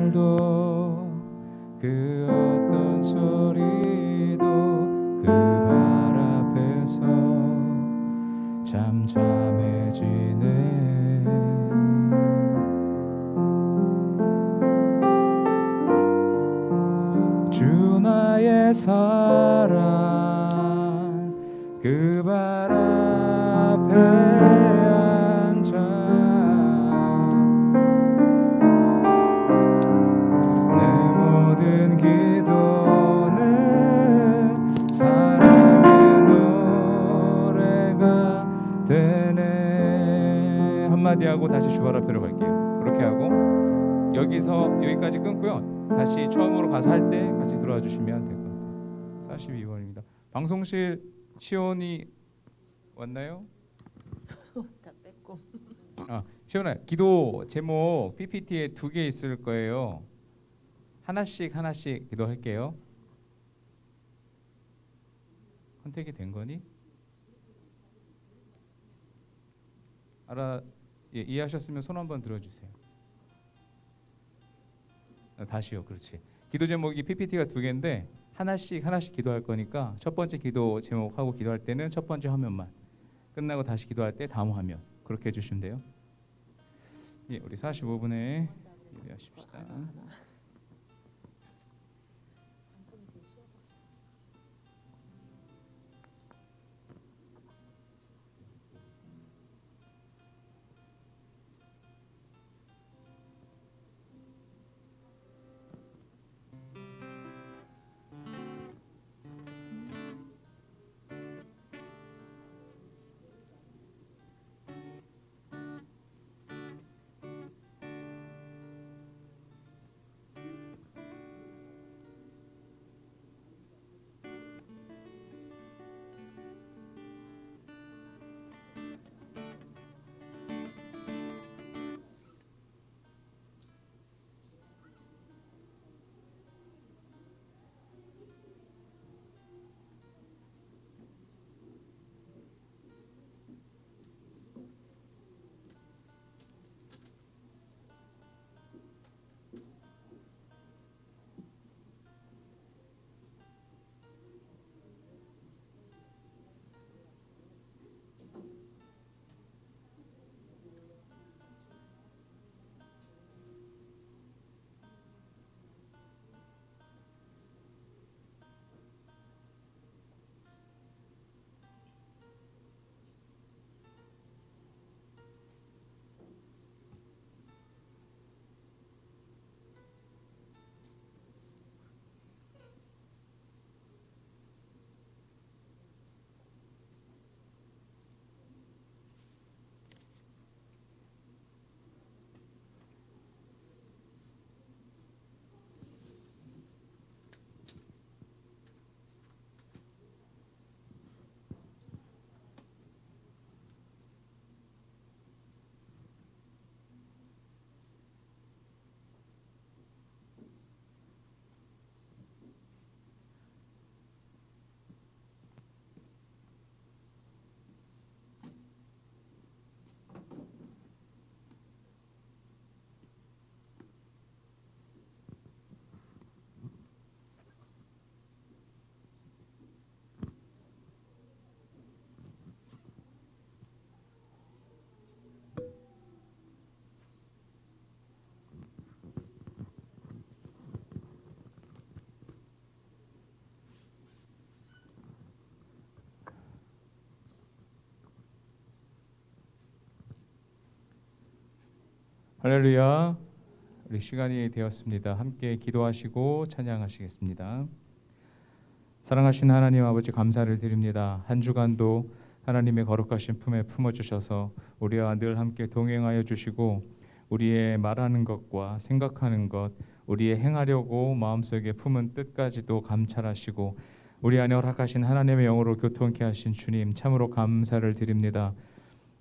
말도 그 어떤 소리도 그 발 앞에서 잠잠해지네. 주 나의 사랑 그 발 앞에 앉아 내 모든 기도는 사랑의 노래가 되네. 한마디 하고 다시 주 발 앞으로 갈게요. 그렇게 하고 여기서 여기까지 끊고요. 다시 처음으로 가서 할 때 같이 들어와 주시면 될 것 같아요. 42번입니다. 방송실 시온이 왔나요? 다 뺐고. 시온아, 기도 제목 PPT에 2개 있을 거예요. 하나씩 기도할게요. 선택이 된 거니? 이해하셨으면 손 한번 들어주세요. 다시요. 그렇지. 기도 제목이 PPT가 2개인데 하나씩 기도할 거니까 첫 번째 기도 제목하고 기도할 때는 첫 번째 화면만, 끝나고 다시 기도할 때 다음 화면, 그렇게 해주시면 돼요. 예, 우리 45분에 기도하십시다. 할렐루야. 우리 시간이 되었습니다. 함께 기도하시고 찬양하시겠습니다. 사랑하신 하나님 아버지, 감사를 드립니다. 한 주간도 하나님의 거룩하신 품에 품어주셔서 우리와 늘 함께 동행하여 주시고 우리의 말하는 것과 생각하는 것, 우리의 행하려고 마음속에 품은 뜻까지도 감찰하시고 우리 안에 허락하신 하나님의 영으로 교통케 하신 주님, 참으로 감사를 드립니다.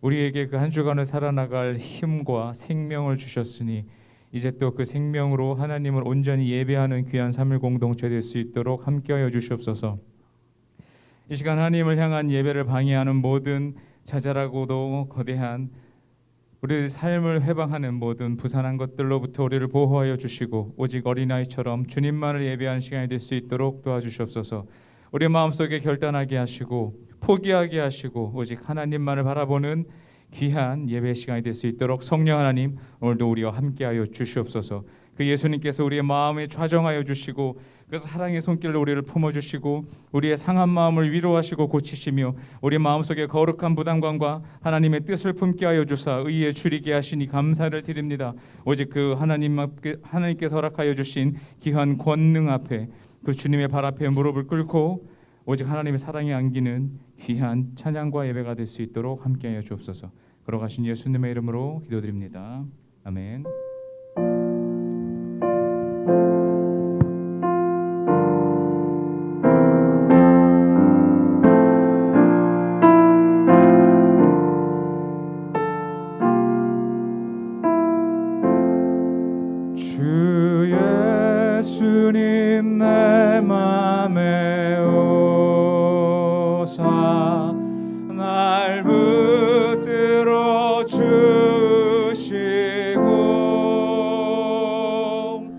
우리에게 그 한 주간을 살아나갈 힘과 생명을 주셨으니 이제 또 그 생명으로 하나님을 온전히 예배하는 귀한 삼일 공동체 될 수 있도록 함께하여 주시옵소서. 이 시간 하나님을 향한 예배를 방해하는 모든 자잘하고도 거대한 우리의 삶을 회방하는 모든 부산한 것들로부터 우리를 보호하여 주시고 오직 어린아이처럼 주님만을 예배하는 시간이 될 수 있도록 도와주시옵소서. 우리 마음속에 결단하게 하시고 포기하게 하시고 오직 하나님만을 바라보는 귀한 예배 시간이 될 수 있도록 성령 하나님 오늘도 우리와 함께하여 주시옵소서. 그 예수님께서 우리의 마음에 좌정하여 주시고 그래서 사랑의 손길로 우리를 품어주시고 우리의 상한 마음을 위로하시고 고치시며 우리 마음속에 거룩한 부담감과 하나님의 뜻을 품게 하여 주사 의에 줄이게 하시니 감사를 드립니다. 오직 그 하나님께서 허락하여 주신 귀한 권능 앞에 그 주님의 발 앞에 무릎을 꿇고 오직 하나님의 사랑에 안기는 귀한 찬양과 예배가 될 수 있도록 함께하여 주옵소서. 걸어가신 예수님의 이름으로 기도드립니다. 아멘. 주 예수님 내 맘에 오사 날 붙들어 주시고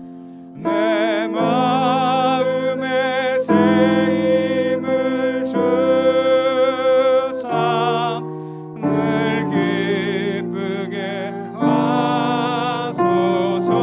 내 마음에 새 힘을 주사 늘 기쁘게 하소서.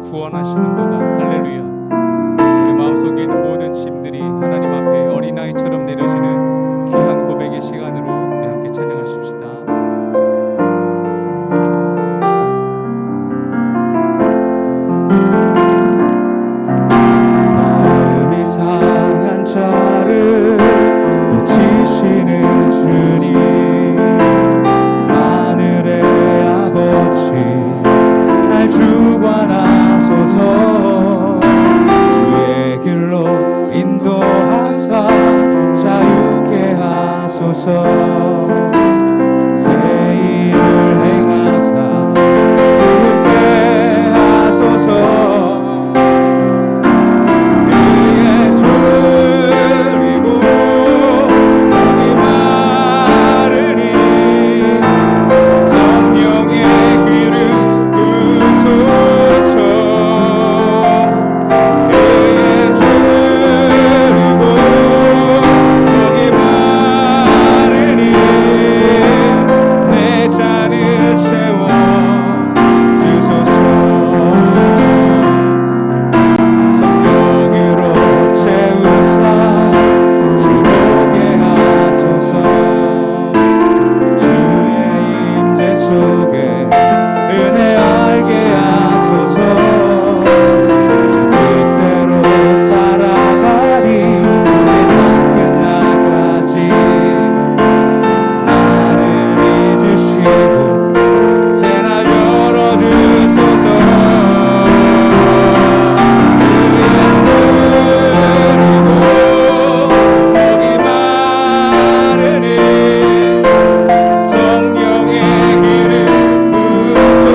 구원하시는도다. 할렐루야. 우리 마음속에 있는 모든 짐들이 하나님 앞에 어린아이처럼 내려지는 귀한 고백의 시간으로 우리 함께 찬양하십시다. 마음이 상한 자를 고치시는 주님, 하늘의 아버지 날 주관하소서. 주의 길로 인도하사 자유케 하소서. 새 일을 행하사 이루게 하소서. 그의 줄이고 목이 마르니 성령의 기름 부으소서. 그의 줄이고 목이 마르니 내 잔을 채워 주소서. 성령으로 채우사 즐거게 하소서. 주의 임재 속에 은혜 알게 하소서. 주 뜻대로 살아가니 세상 끝나가지. 나를 잊으시고 새 날 열어주소서. 목이 마르니 성령의 기름 부으소서.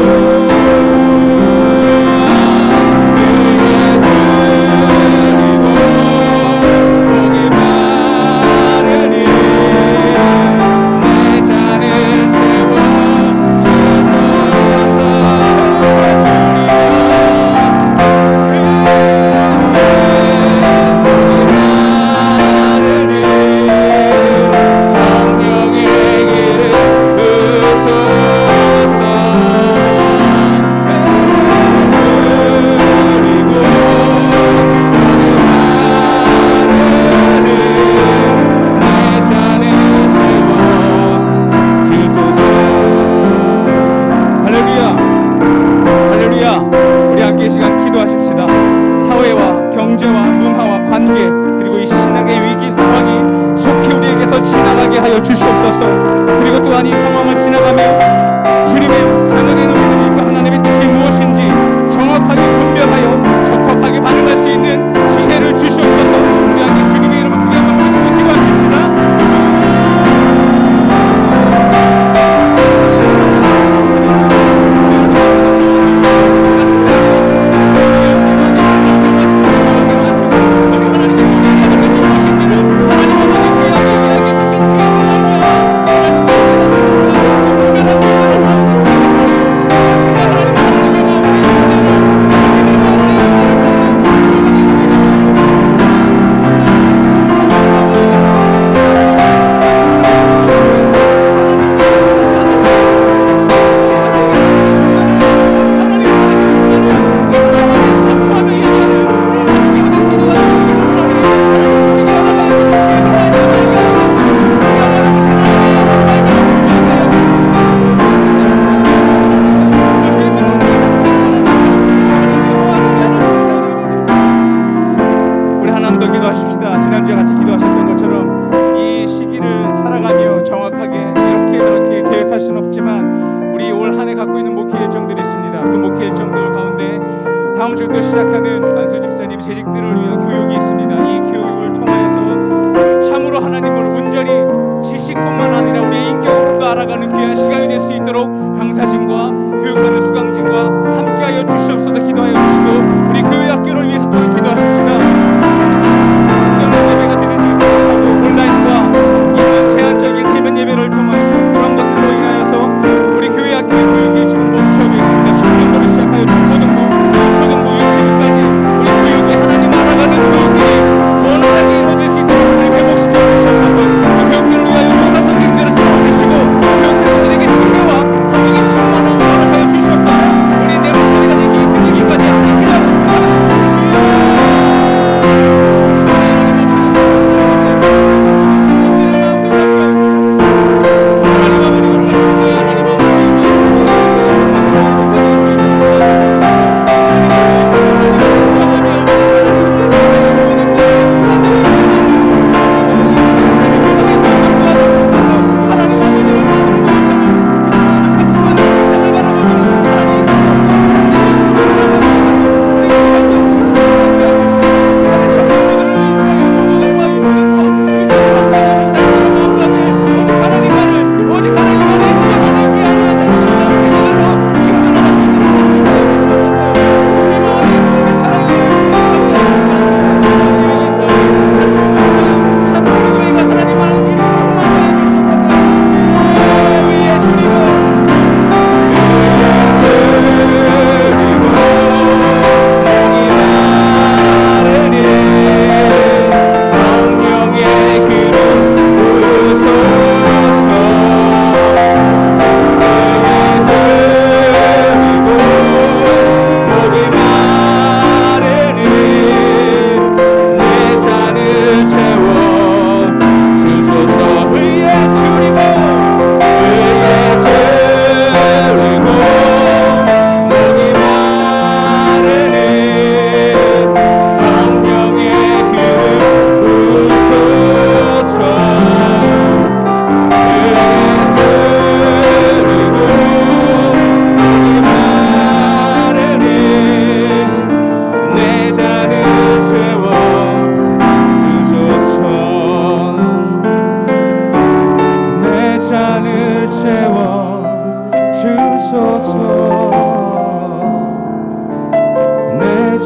목이 마르니 내 잔을 채워 주소서. 성령의 기름 부으소서. 그리고 내 잔을 채워 주소서. 할렐루야, 할렐루야. 우리 함께 이 시간 기도하십시다. 사회와 경제와 문화와 관계 그리고 이 신앙의 위기 상황이 속히 우리에게서 지나가게 하여 주시옵소서. 그리고 또한 이 상황을 지나가며 주님의 자녀된 우리들과 하나님의 뜻이 무엇인지 정확하게 분별하여 적확하게 반응할 수 있는 지혜를 주시옵소서. 우리 함께 주님의 이름을 크게 한번 부르시고 기도하십시다. 기도하십시다. 지난주에 같이 기도하셨던 것처럼 이 시기를 살아가며 정확하게 이렇게 저렇게 계획할 수는 없지만 우리 올 한 해 갖고 있는 목회 일정들이 있습니다. 그 목회 일정들 가운데 다음 주부터 시작하는 안수 집사님 재직들을 위한 교육이 있습니다. 이 교육을 통하여서 참으로 하나님을 온전히 지식뿐만 아니라 우리의 인격으로도 알아가는 귀한 시간이 될 수 있도록 강사진과 교육받는 수강진과 함께하여 주시옵소서. 기도하여 주시고 우리 교회 학교를 위해서 또한 기도하십시다. 예배가 드릴 수 있도록 하고 온라인과 이런 제한적인 해면 예배를 통해서 그런 것들로 인하여서 우리 교회 학교의 교육이 지금 멈춰져 있습니다. 청년부를 시작하여 중고등부, 초등부, 유치부까지 우리 교육이 하나님 알아가는 교육들이 원활하게 이루어질 수 있도록 하나님 회복시켜 주시옵소서. 그 교육들을 위하여 교사 선생님들을 세워주시고 교육자들에게 지혜와 성령의 충만함을 허락하여 주시옵소서. 우리 내 목소리가 들리기까지 함께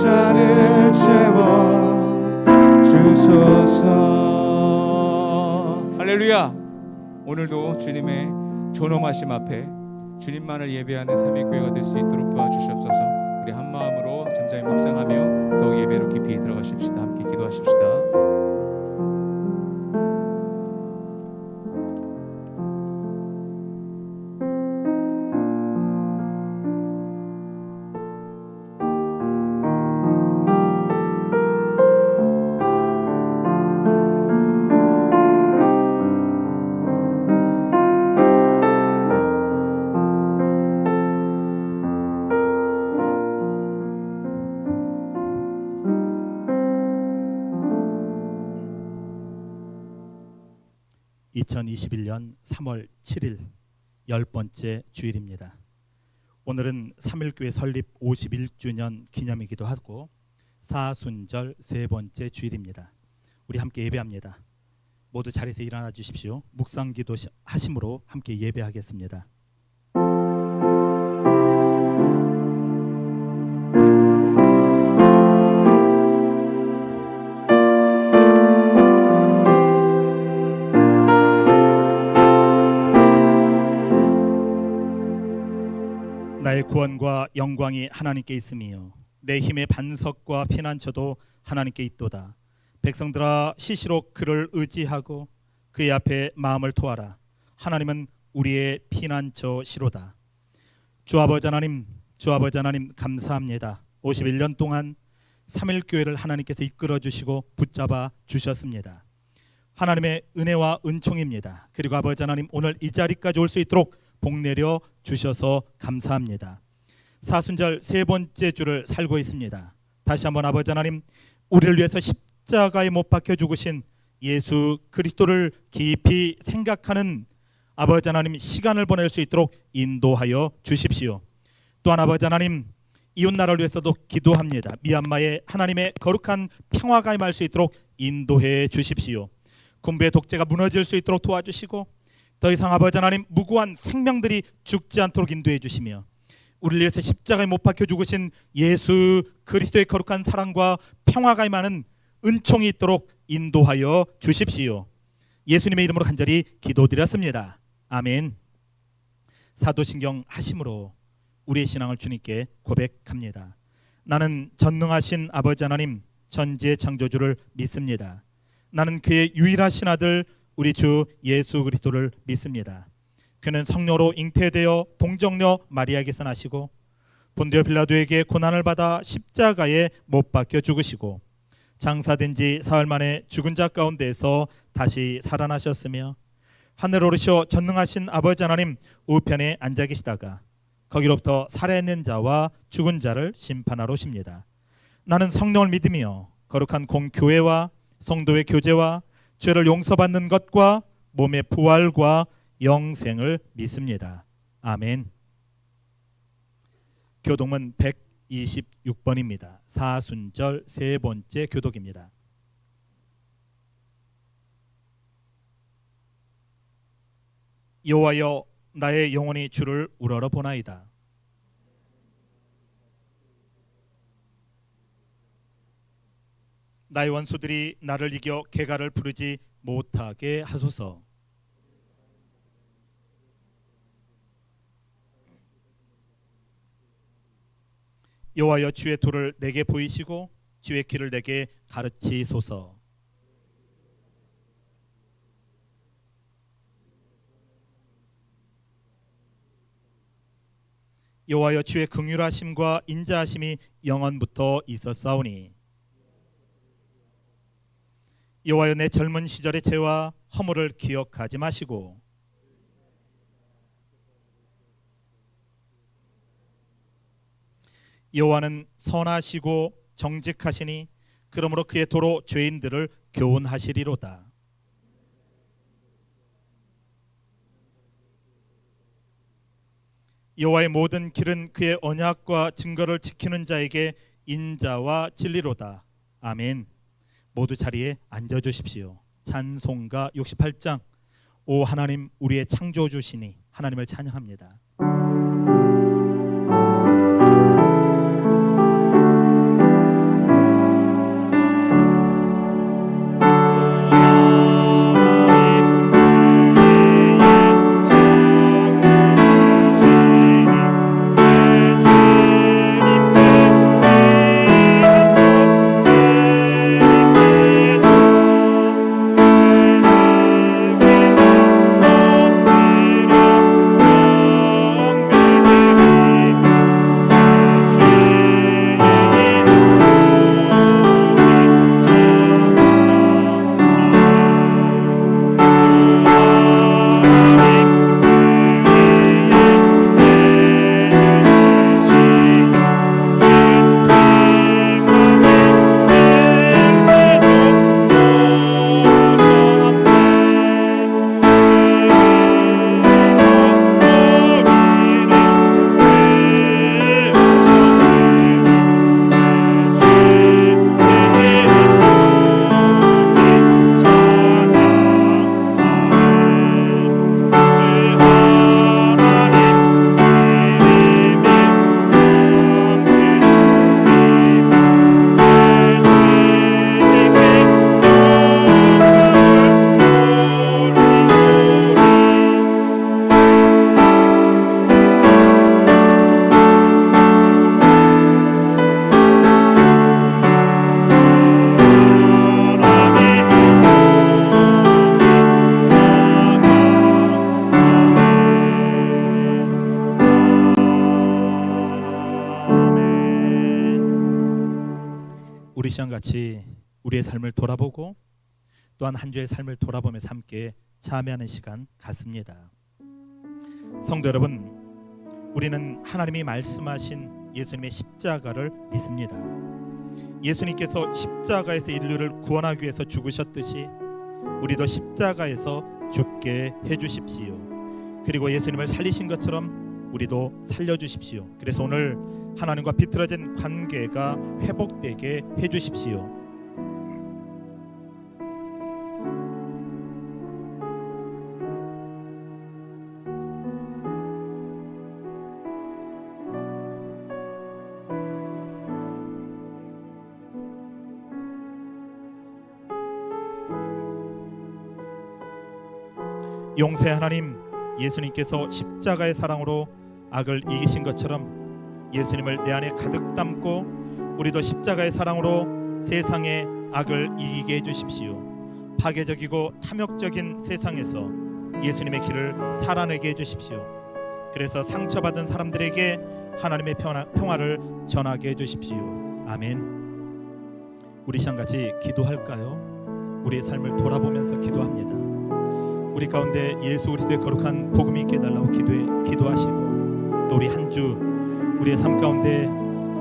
잔을 채워 주소서. 할렐루야. 오늘도 주님의 존엄하심 앞에 주님만을 예배하는 삼위교회가 될 수 있도록 도와주시옵소서. 우리 한 마음으로 잠잠히 묵상하며 더욱 예배로 깊이 들어가십시다. 함께 기도하십시다. (2021년 3월 7일) 10번째 주일입니다. 오늘은 삼일교회 설립 51주년 기념이기도 하고 사순절 세 번째 주일입니다. 우리 함께 예배합니다. 모두 자리에서 일어나 주십시오. 묵상기도 하심으로 함께 예배하겠습니다. 나의 구원과 영광이 하나님께 있으며 내 힘의 반석과 피난처도 하나님께 있도다. 백성들아 시시로 그를 의지하고 그의 앞에 마음을 토하라. 하나님은 우리의 피난처시로다. 주 아버지 하나님 감사합니다. 51년 동안 삼일교회를 하나님께서 이끌어 주시고 붙잡아 주셨습니다. 하나님의 은혜와 은총입니다. 그리고 아버지 하나님 오늘 이 자리까지 올 수 있도록 복 내려 주셔서 감사합니다. 사순절 세 번째 주를 살고 있습니다. 다시 한번 아버지 하나님 우리를 위해서 십자가에 못 박혀 죽으신 예수 그리스도를 깊이 생각하는 아버지 하나님 시간을 보낼 수 있도록 인도하여 주십시오. 또한 아버지 하나님 이웃나라를 위해서도 기도합니다. 미얀마의 하나님의 거룩한 평화가 임할 수 있도록 인도해 주십시오. 군부의 독재가 무너질 수 있도록 도와주시고 더 이상 아버지 하나님 무고한 생명들이 죽지 않도록 인도해 주시며 우리를 위해서 십자가에 못 박혀 죽으신 예수 그리스도의 거룩한 사랑과 평화가 임하는 은총이 있도록 인도하여 주십시오. 예수님의 이름으로 간절히 기도드렸습니다. 아멘. 사도신경 하심으로 우리의 신앙을 주님께 고백합니다. 나는 전능하신 아버지 하나님 천지의 창조주를 믿습니다. 나는 그의 유일하신 아들 우리 주 예수 그리스도를 믿습니다. 그는 성녀로 잉태되어 동정녀 마리아에게서 나시고 본디오 빌라도에게 고난을 받아 십자가에 못 박혀 죽으시고 장사된 지 사흘 만에 죽은 자 가운데에서 다시 살아나셨으며 하늘 오르셔 전능하신 아버지 하나님 우편에 앉아 계시다가 거기로부터 살아있는 자와 죽은 자를 심판하러 오십니다. 나는 성령을 믿으며 거룩한 공교회와 성도의 교제와 죄를 용서받는 것과 몸의 부활과 영생을 믿습니다. 아멘. 교독문 126번입니다. 사순절 세 번째 교독입니다. 여호와여 나의 영혼이 주를 우러러 보나이다. 나의 원수들이 나를 이겨 개가를 부르지 못하게 하소서. 여호와여 주의 도를 내게 보이시고 주의 길을 내게 가르치소서. 여호와여 주의 긍휼하심과 인자하심이 영원부터 있었사오니 여호와여 내 젊은 시절의 죄와 허물을 기억하지 마시고 여호와는 선하시고 정직하시니 그러므로 그의 도로 죄인들을 교훈하시리로다. 여호와의 모든 길은 그의 언약과 증거를 지키는 자에게 인자와 진리로다. 아멘. 모두 자리에 앉아 주십시오. 찬송가 68장 오 하나님 우리의 창조주시니 하나님을 찬양합니다. 우리 시간 같이 우리의 삶을 돌아보고 또한 한 주의 삶을 돌아보면서 함께 참여하는 시간 갖습니다. 성도 여러분, 우리는 하나님이 말씀하신 예수님의 십자가를 믿습니다. 예수님께서 십자가에서 인류를 구원하기 위해서 죽으셨듯이 우리도 십자가에서 죽게 해주십시오. 그리고 예수님을 살리신 것처럼 우리도 살려주십시오. 그래서 오늘 하나님과 비틀어진 관계가 회복되게 해주십시오. 용서의 하나님, 예수님께서 십자가의 사랑으로 악을 이기신 것처럼 예수님을 내 안에 가득 담고 우리도 십자가의 사랑으로 세상의 악을 이기게 해주십시오. 파괴적이고 탐욕적인 세상에서 예수님의 길을 살아내게 해주십시오. 그래서 상처받은 사람들에게 하나님의 평화를 전하게 해주십시오. 아멘. 우리 시간같이 기도할까요? 우리의 삶을 돌아보면서 기도합니다. 우리 가운데 예수 그리스도의 거룩한 복음이 있게 해달라고 기도하시고, 또 우리 한 주 우리의 삶 가운데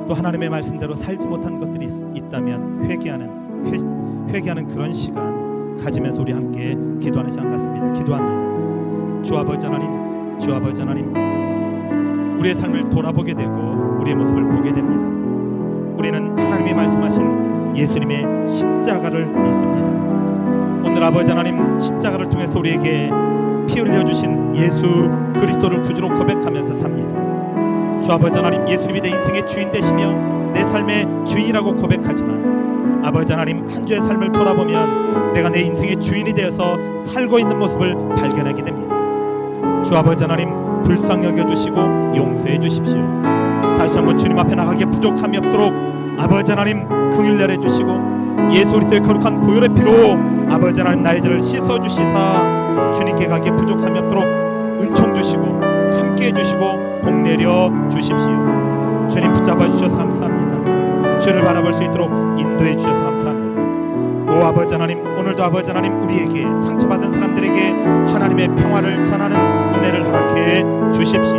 또 하나님의 말씀대로 살지 못한 것들이 있다면 회개하는 그런 시간 가지면서 우리 함께 기도하는 시간 같습니다. 기도합니다. 주 아버지 하나님, 주 아버지 하나님, 우리의 삶을 돌아보게 되고 우리의 모습을 보게 됩니다. 우리는 하나님이 말씀하신 예수님의 십자가를 믿습니다. 오늘 아버지 하나님, 십자가를 통해서 우리에게 피 흘려주신 예수 그리스도를 구주로 고백하면서 삽니다. 주 아버지 하나님, 예수님이 내 인생의 주인 되시며 내 삶의 주인이라고 고백하지만 아버지 하나님, 한 주의 삶을 돌아보면 내가 내 인생의 주인이 되어서 살고 있는 모습을 발견하게 됩니다. 주 아버지 하나님, 불쌍히 여겨주시고 용서해 주십시오. 다시 한번 주님 앞에 나가기에 부족함이 없도록 아버지 하나님 긍휼 내려주시고 예수 그리스도의 거룩한 보혈의 피로 아버지 하나님 나의 죄를 씻어주시사 주님께 가기에 부족함이 없도록 은총 주시고 함께해 주시고 복 내려 주십시오. 주님 붙잡아 주셔서 감사합니다. 주를 바라볼 수 있도록 인도해 주셔서 감사합니다. 오 아버지 하나님, 오늘도 아버지 하나님 우리에게 상처받은 사람들에게 하나님의 평화를 전하는 은혜를 허락해 주십시오.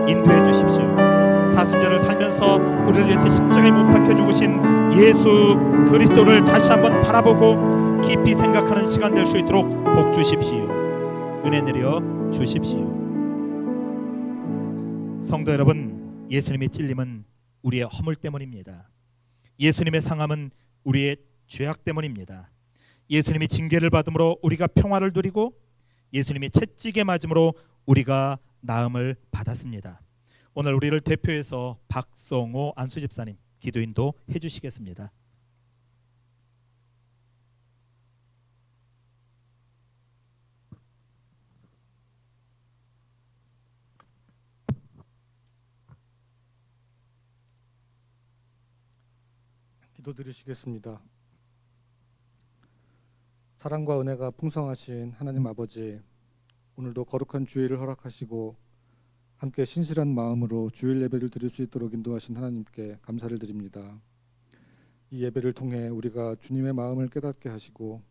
인도해 주십시오. 사순절을 살면서 우리를 위해서 십자가에 못 박혀 죽으신 예수 그리스도를 다시 한번 바라보고 깊이 생각하는 시간 될 수 있도록 복 주십시오. 은혜 내려 주십시오. 성도 여러분, 예수님의 찔림은 우리의 허물 때문입니다. 예수님의 상함은 우리의 죄악 때문입니다. 예수님이 징계를 받음으로 우리가 평화를 누리고 예수님이 채찍에 맞음으로 우리가 나음을 받았습니다. 오늘 우리를 대표해서 박성호 안수집사님 기도인도 해주시겠습니다. 기도드리시겠습니다. 사랑과 은혜가 풍성하신 하나님 아버지, 오늘도 거룩한 주일을 허락하시고 함께 신실한 마음으로 주일 예배를 드릴 수 있도록 인도하신 하나님께 감사를 드립니다. 이 예배를 통해 우리가 주님의 마음을 깨닫게 하시고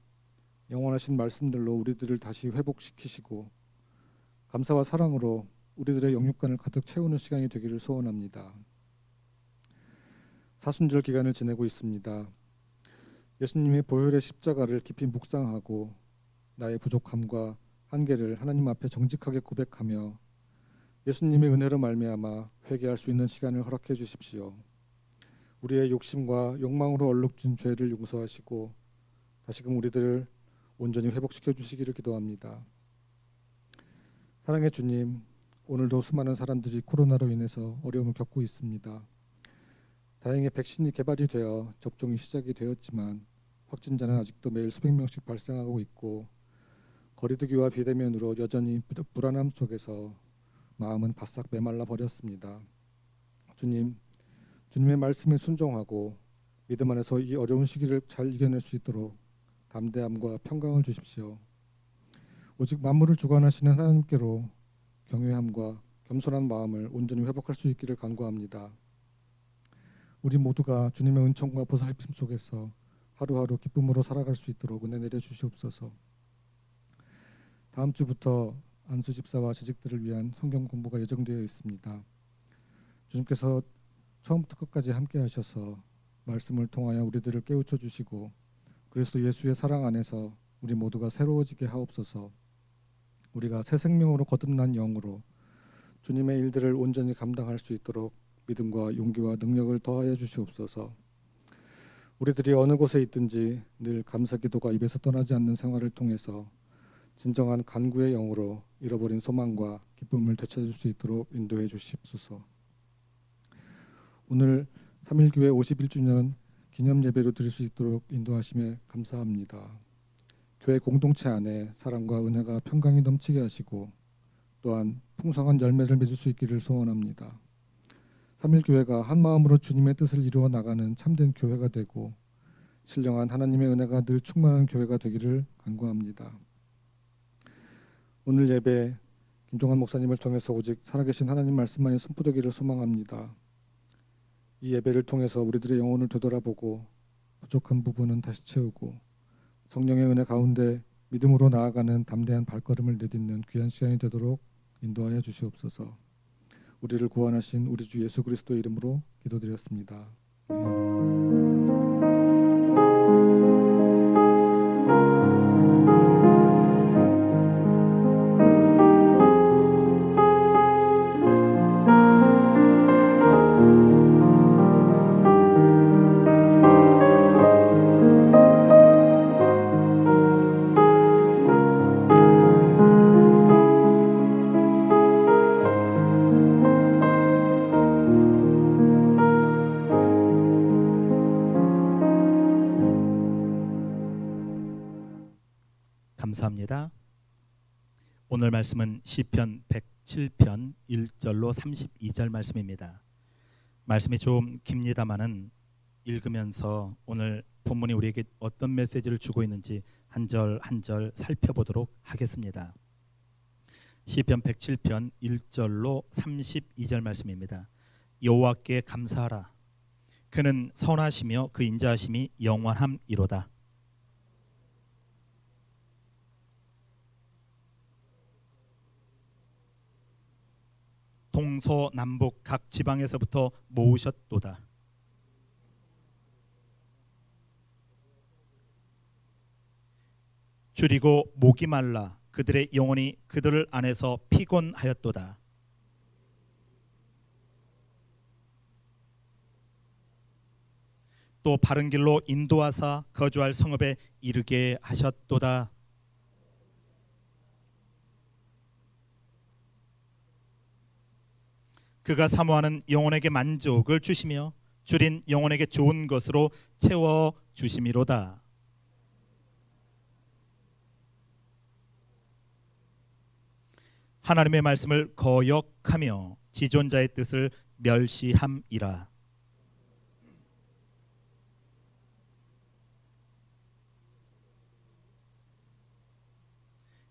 영원하신 말씀들로 우리들을 다시 회복시키시고 감사와 사랑으로 우리들의 영육간을 가득 채우는 시간이 되기를 소원합니다. 사순절 기간을 지내고 있습니다. 예수님의 보혈의 십자가를 깊이 묵상하고 나의 부족함과 한계를 하나님 앞에 정직하게 고백하며 예수님의 은혜로 말미암아 회개할 수 있는 시간을 허락해 주십시오. 우리의 욕심과 욕망으로 얼룩진 죄를 용서하시고 다시금 우리들을 온전히 회복시켜 주시기를 기도합니다. 사랑의 주님, 오늘도 수많은 사람들이 코로나로 인해서 어려움을 겪고 있습니다. 다행히 백신이 개발이 되어 접종이 시작이 되었지만 확진자는 아직도 매일 수백 명씩 발생하고 있고 거리두기와 비대면으로 여전히 불안함 속에서 마음은 바싹 메말라 버렸습니다. 주님, 주님의 말씀에 순종하고 믿음 안에서 이 어려운 시기를 잘 이겨낼 수 있도록 담대함과 평강을 주십시오. 오직 만물을 주관하시는 하나님께로 경외함과 겸손한 마음을 온전히 회복할 수 있기를 간구합니다. 우리 모두가 주님의 은총과 보살핌 속에서 하루하루 기쁨으로 살아갈 수 있도록 은혜 내려 주시옵소서. 다음 주부터 안수 집사와 재직들을 위한 성경 공부가 예정되어 있습니다. 주님께서 처음부터 끝까지 함께 하셔서 말씀을 통하여 우리들을 깨우쳐 주시고 그리스도 예수의 사랑 안에서 우리 모두가 새로워지게 하옵소서. 우리가 새 생명으로 거듭난 영으로 주님의 일들을 온전히 감당할 수 있도록 믿음과 용기와 능력을 더하여 주시옵소서. 우리들이 어느 곳에 있든지 늘 감사 기도가 입에서 떠나지 않는 생활을 통해서 진정한 간구의 영으로 잃어버린 소망과 기쁨을 되찾을 수 있도록 인도해 주시옵소서. 오늘 3.1교회 51주년 기념 예배로 드릴 수 있도록 인도하심에 감사합니다. 교회 공동체 안에 사랑과 은혜가 평강이 넘치게 하시고 또한 풍성한 열매를 맺을 수 있기를 소원합니다. 3.1교회가 한 마음으로 주님의 뜻을 이루어 나가는 참된 교회가 되고 신령한 하나님의 은혜가 늘 충만한 교회가 되기를 간구합니다. 오늘 예배 김종환 목사님을 통해서 오직 살아계신 하나님 말씀만이 선포되기를 소망합니다. 이 예배를 통해서 우리들의 영혼을 되돌아보고 부족한 부분은 다시 채우고 성령의 은혜 가운데 믿음으로 나아가는 담대한 발걸음을 내딛는 귀한 시간이 되도록 인도하여 주시옵소서. 우리를 구원하신 우리 주 예수 그리스도의 이름으로 기도드렸습니다. 감사합니다. 오늘 말씀은 시편 107편 1절로 32절 말씀입니다. 말씀이 좀 깁니다마는 읽으면서 오늘 본문이 우리에게 어떤 메시지를 주고 있는지 한 절 한 절 살펴보도록 하겠습니다. 시편 107편 1절로 32절 말씀입니다. 여호와께 감사하라. 그는 선하시며 그 인자하심이 영원함이로다. 동서남북 각 지방에서부터 모으셨도다. 줄이고 목이 말라 그들의 영혼이 그들 안에서 피곤하였도다. 또 바른 길로 인도하사 거주할 성읍에 이르게 하셨도다. 그가 사모하는 영혼에게 만족을 주시며 줄인 영혼에게 좋은 것으로 채워 주심이로다. 하나님의 말씀을 거역하며 지존자의 뜻을 멸시함이라.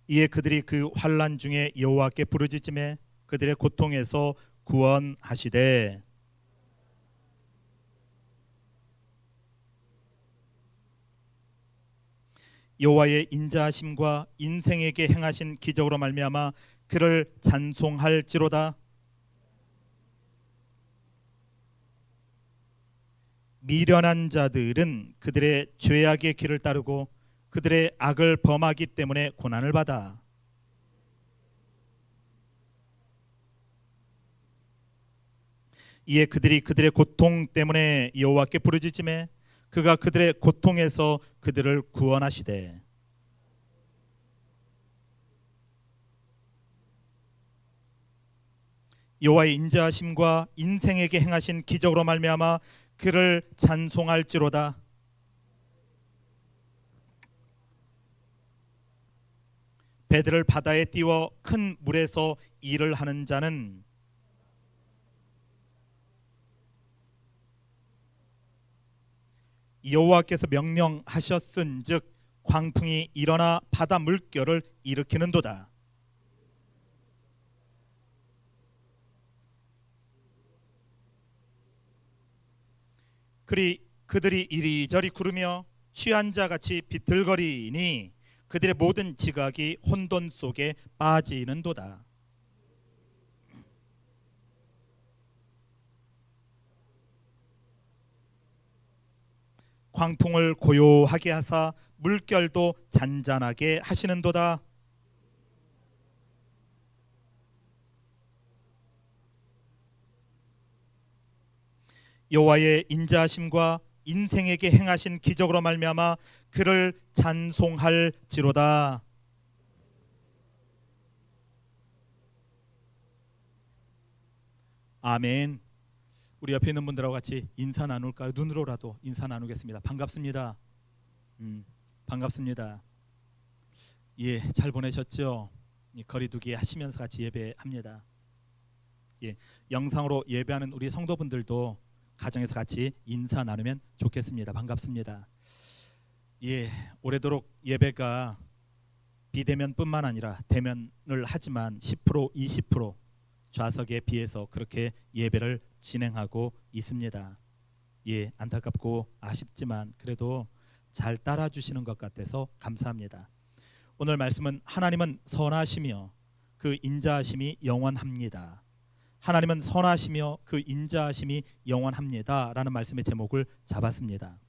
이에 그들이 그 환난 중에 여호와께 부르짖음에 그들의 고통에서 구원하시되 여호와의 인자하심과 인생에게 행하신 기적으로 말미암아 그를 찬송할지로다. 미련한 자들은 그들의 죄악의 길을 따르고 그들의 악을 범하기 때문에 고난을 받아. 이에 그들이 그들의 고통 때문에 여호와께 부르짖음에 그가 그들의 고통에서 그들을 구원하시되 여호와의 인자하심과 인생에게 행하신 기적으로 말미암아 그를 찬송할지로다. 배들을 바다에 띄워 큰 물에서 일을 하는 자는 여호와께서 명령하셨은즉 광풍이 일어나 바다 물결을 일으키는도다. 그들이 이리저리 구르며 취한 자 같이 비틀거리니 그들의 모든 지각이 혼돈 속에 빠지는도다. 광풍을 고요하게 하사 물결도 잔잔하게 하시는도다. 여호와의 인자하심과 인생에게 행하신 기적으로 말미암아 그를 찬송할지로다. 아멘. 우리 옆에 있는 분들하고 같이 인사 나눌까요? 눈으로라도 인사 나누겠습니다. 반갑습니다. 반갑습니다. 예, 잘 보내셨죠? 거리두기 하시면서 같이 예배합니다. 예, 영상으로 예배하는 우리 성도분들도 가정에서 같이 인사 나누면 좋겠습니다. 반갑습니다. 예, 오래도록 예배가 비대면뿐만 아니라 대면을 하지만 10% 20% 좌석에 비해서 그렇게 예배를 진행하고 있습니다. 예, 안타깝고 아쉽지만 그래도 잘 따라주시는 것 같아서 감사합니다. 오늘 말씀은 하나님은 선하시며 그 인자하심이 영원합니다. 하나님은 선하시며 그 인자하심이 영원합니다 라는 말씀의 제목을 잡았습니다.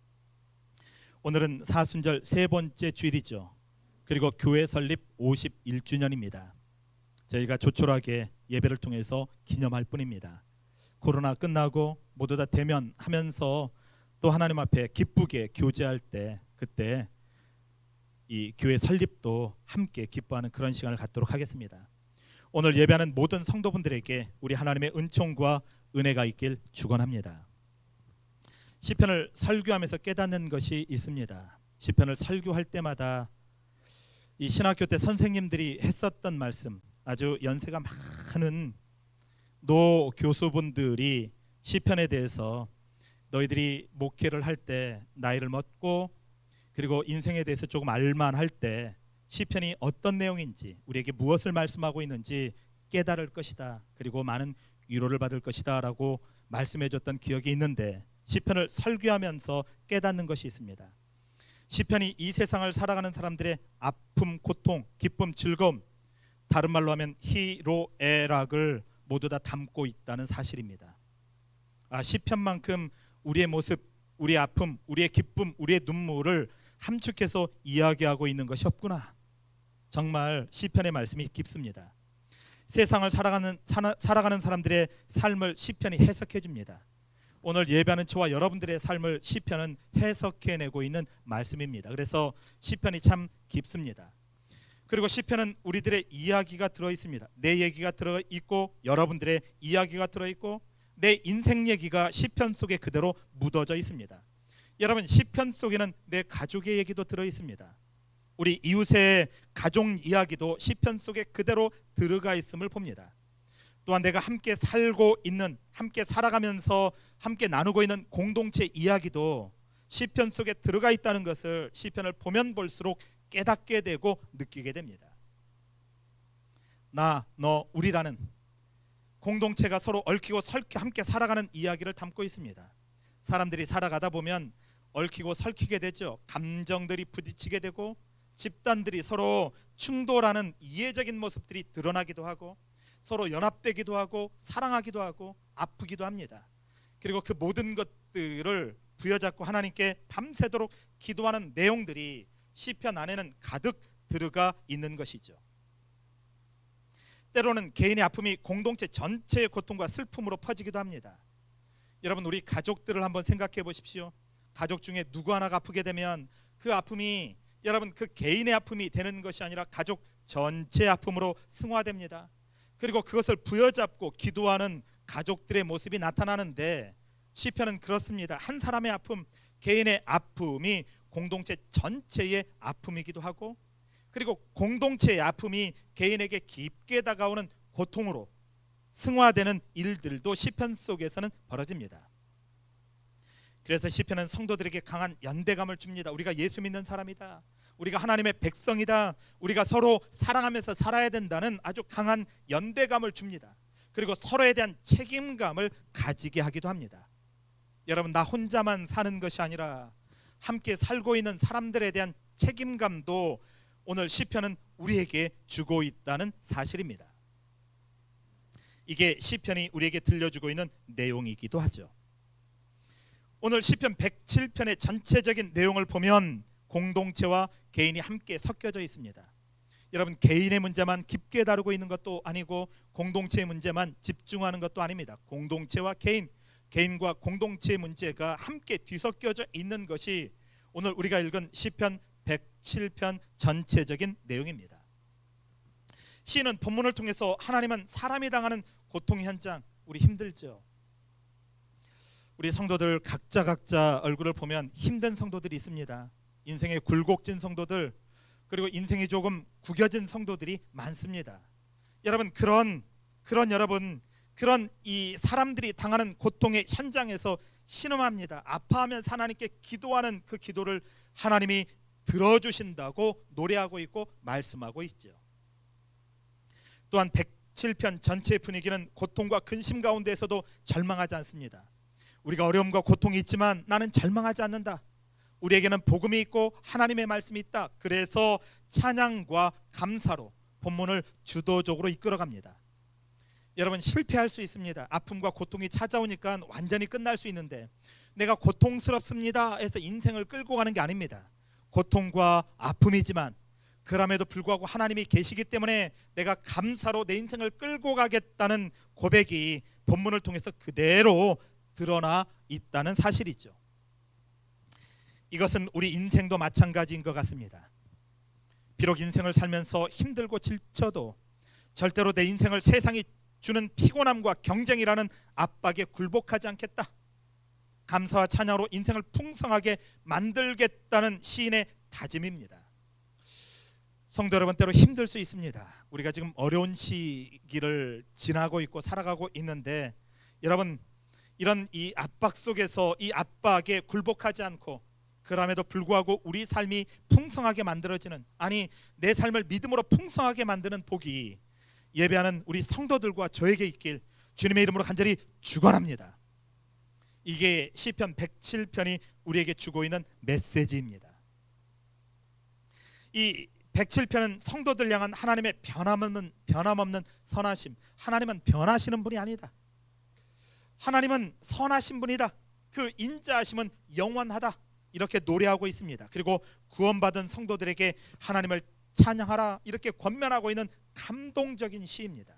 오늘은 사순절 세 번째 주일이죠. 그리고 교회 설립 51주년입니다. 저희가 조촐하게 예배를 통해서 기념할 뿐입니다. 코로나 끝나고 모두 다 대면하면서 또 하나님 앞에 기쁘게 교제할 때 그때 이 교회 설립도 함께 기뻐하는 그런 시간을 갖도록 하겠습니다. 오늘 예배하는 모든 성도분들에게 우리 하나님의 은총과 은혜가 있길 축원합니다. 시편을 설교하면서 깨닫는 것이 있습니다. 시편을 설교할 때마다 이 신학교 때 선생님들이 했었던 말씀, 아주 연세가 많은 노 교수분들이 시편에 대해서 너희들이 목회를 할 때 나이를 먹고 그리고 인생에 대해서 조금 알만할 때 시편이 어떤 내용인지 우리에게 무엇을 말씀하고 있는지 깨달을 것이다. 그리고 많은 위로를 받을 것이다 라고 말씀해 줬던 기억이 있는데 시편을 설교하면서 깨닫는 것이 있습니다. 시편이 이 세상을 살아가는 사람들의 아픔, 고통, 기쁨, 즐거움, 다른 말로 하면 희로애락을 모두 다 담고 있다는 사실입니다. 시편만큼 우리의 모습, 우리의 아픔, 우리의 기쁨, 우리의 눈물을 함축해서 이야기하고 있는 것이 없구나. 정말 시편의 말씀이 깊습니다. 세상을 살아가는 사람들의 삶을 시편이 해석해 줍니다. 오늘 예배하는 저와 여러분들의 삶을 시편은 해석해내고 있는 말씀입니다. 그래서 시편이 참 깊습니다. 그리고 시편은 우리들의 이야기가 들어있습니다. 내 얘기가 들어있고 여러분들의 이야기가 들어있고 내 인생 얘기가 시편 속에 그대로 묻어져 있습니다. 여러분, 시편 속에는 내 가족의 얘기도 들어있습니다. 우리 이웃의 가족 이야기도 시편 속에 그대로 들어가 있음을 봅니다. 또한 내가 함께 살고 있는, 함께 살아가면서 함께 나누고 있는 공동체 이야기도 시편 속에 들어가 있다는 것을 시편을 보면 볼수록 깨닫게 되고 느끼게 됩니다. 나, 너, 우리라는 공동체가 서로 얽히고 설키 함께 살아가는 이야기를 담고 있습니다. 사람들이 살아가다 보면 얽히고 설키게 되죠. 감정들이 부딪히게 되고 집단들이 서로 충돌하는 이해적인 모습들이 드러나기도 하고 서로 연합되기도 하고 사랑하기도 하고 아프기도 합니다. 그리고 그 모든 것들을 부여잡고 하나님께 밤새도록 기도하는 내용들이 시편 안에는 가득 들어가 있는 것이죠. 때로는 개인의 아픔이 공동체 전체의 고통과 슬픔으로 퍼지기도 합니다. 여러분, 우리 가족들을 한번 생각해 보십시오. 가족 중에 누구 하나가 아프게 되면 그 아픔이 여러분 그 개인의 아픔이 되는 것이 아니라 가족 전체의 아픔으로 승화됩니다. 그리고 그것을 부여잡고 기도하는 가족들의 모습이 나타나는데 시편은 그렇습니다. 한 사람의 아픔, 개인의 아픔이 공동체 전체의 아픔이기도 하고 그리고 공동체의 아픔이 개인에게 깊게 다가오는 고통으로 승화되는 일들도 시편 속에서는 벌어집니다. 그래서 시편은 성도들에게 강한 연대감을 줍니다. 우리가 예수 믿는 사람이다. 우리가 하나님의 백성이다. 우리가 서로 사랑하면서 살아야 된다는 아주 강한 연대감을 줍니다. 그리고 서로에 대한 책임감을 가지게 하기도 합니다. 여러분, 나 혼자만 사는 것이 아니라 함께 살고 있는 사람들에 대한 책임감도 오늘 시편은 우리에게 주고 있다는 사실입니다. 이게 시편이 우리에게 들려주고 있는 내용이기도 하죠. 오늘 시편 107편의 전체적인 내용을 보면 공동체와 개인이 함께 섞여져 있습니다. 여러분, 개인의 문제만 깊게 다루고 있는 것도 아니고 공동체의 문제만 집중하는 것도 아닙니다. 공동체와 개인과 공동체의 문제가 함께 뒤섞여져 있는 것이 오늘 우리가 읽은 시편 107편 전체적인 내용입니다. 시인은 본문을 통해서 하나님은 사람이 당하는 고통의 현장, 우리 힘들죠. 우리 성도들 각자 얼굴을 보면 힘든 성도들이 있습니다. 인생의 굴곡진 성도들, 그리고 인생이 조금 구겨진 성도들이 많습니다. 여러분, 그런 이 사람들이 당하는 고통의 현장에서 신음합니다. 아파하면서 하나님께 기도하는 그 기도를 하나님이 들어주신다고 노래하고 있고 말씀하고 있죠. 또한 107편 전체의 분위기는 고통과 근심 가운데에서도 절망하지 않습니다. 우리가 어려움과 고통이 있지만 나는 절망하지 않는다. 우리에게는 복음이 있고 하나님의 말씀이 있다. 그래서 찬양과 감사로 본문을 주도적으로 이끌어갑니다. 여러분, 실패할 수 있습니다. 아픔과 고통이 찾아오니까 완전히 끝날 수 있는데 내가 고통스럽습니다 해서 인생을 끌고 가는 게 아닙니다. 고통과 아픔이지만 그럼에도 불구하고 하나님이 계시기 때문에 내가 감사로 내 인생을 끌고 가겠다는 고백이 본문을 통해서 그대로 드러나 있다는 사실이죠. 이것은 우리 인생도 마찬가지인 것 같습니다. 비록 인생을 살면서 힘들고 지쳐도 절대로 내 인생을 세상이 주는 피곤함과 경쟁이라는 압박에 굴복하지 않겠다. 감사와 찬양으로 인생을 풍성하게 만들겠다는 시인의 다짐입니다. 성도 여러분, 때로 힘들 수 있습니다. 우리가 지금 어려운 시기를 지나고 있고 살아가고 있는데 여러분, 이런 이 압박 속에서 이 압박에 굴복하지 않고 그럼에도 불구하고 우리 삶이 풍성하게 만들어지는, 아니 내 삶을 믿음으로 풍성하게 만드는 복이 예배하는 우리 성도들과 저에게 있길 주님의 이름으로 간절히 축원합니다. 이게 시편 107편이 우리에게 주고 있는 메시지입니다. 이 107편은 성도들 향한 하나님의 변함없는 선하심, 하나님은 변하시는 분이 아니다. 하나님은 선하신 분이다. 그 인자하심은 영원하다. 이렇게 노래하고 있습니다. 그리고 구원받은 성도들에게 하나님을 찬양하라 이렇게 권면하고 있는 감동적인 시입니다.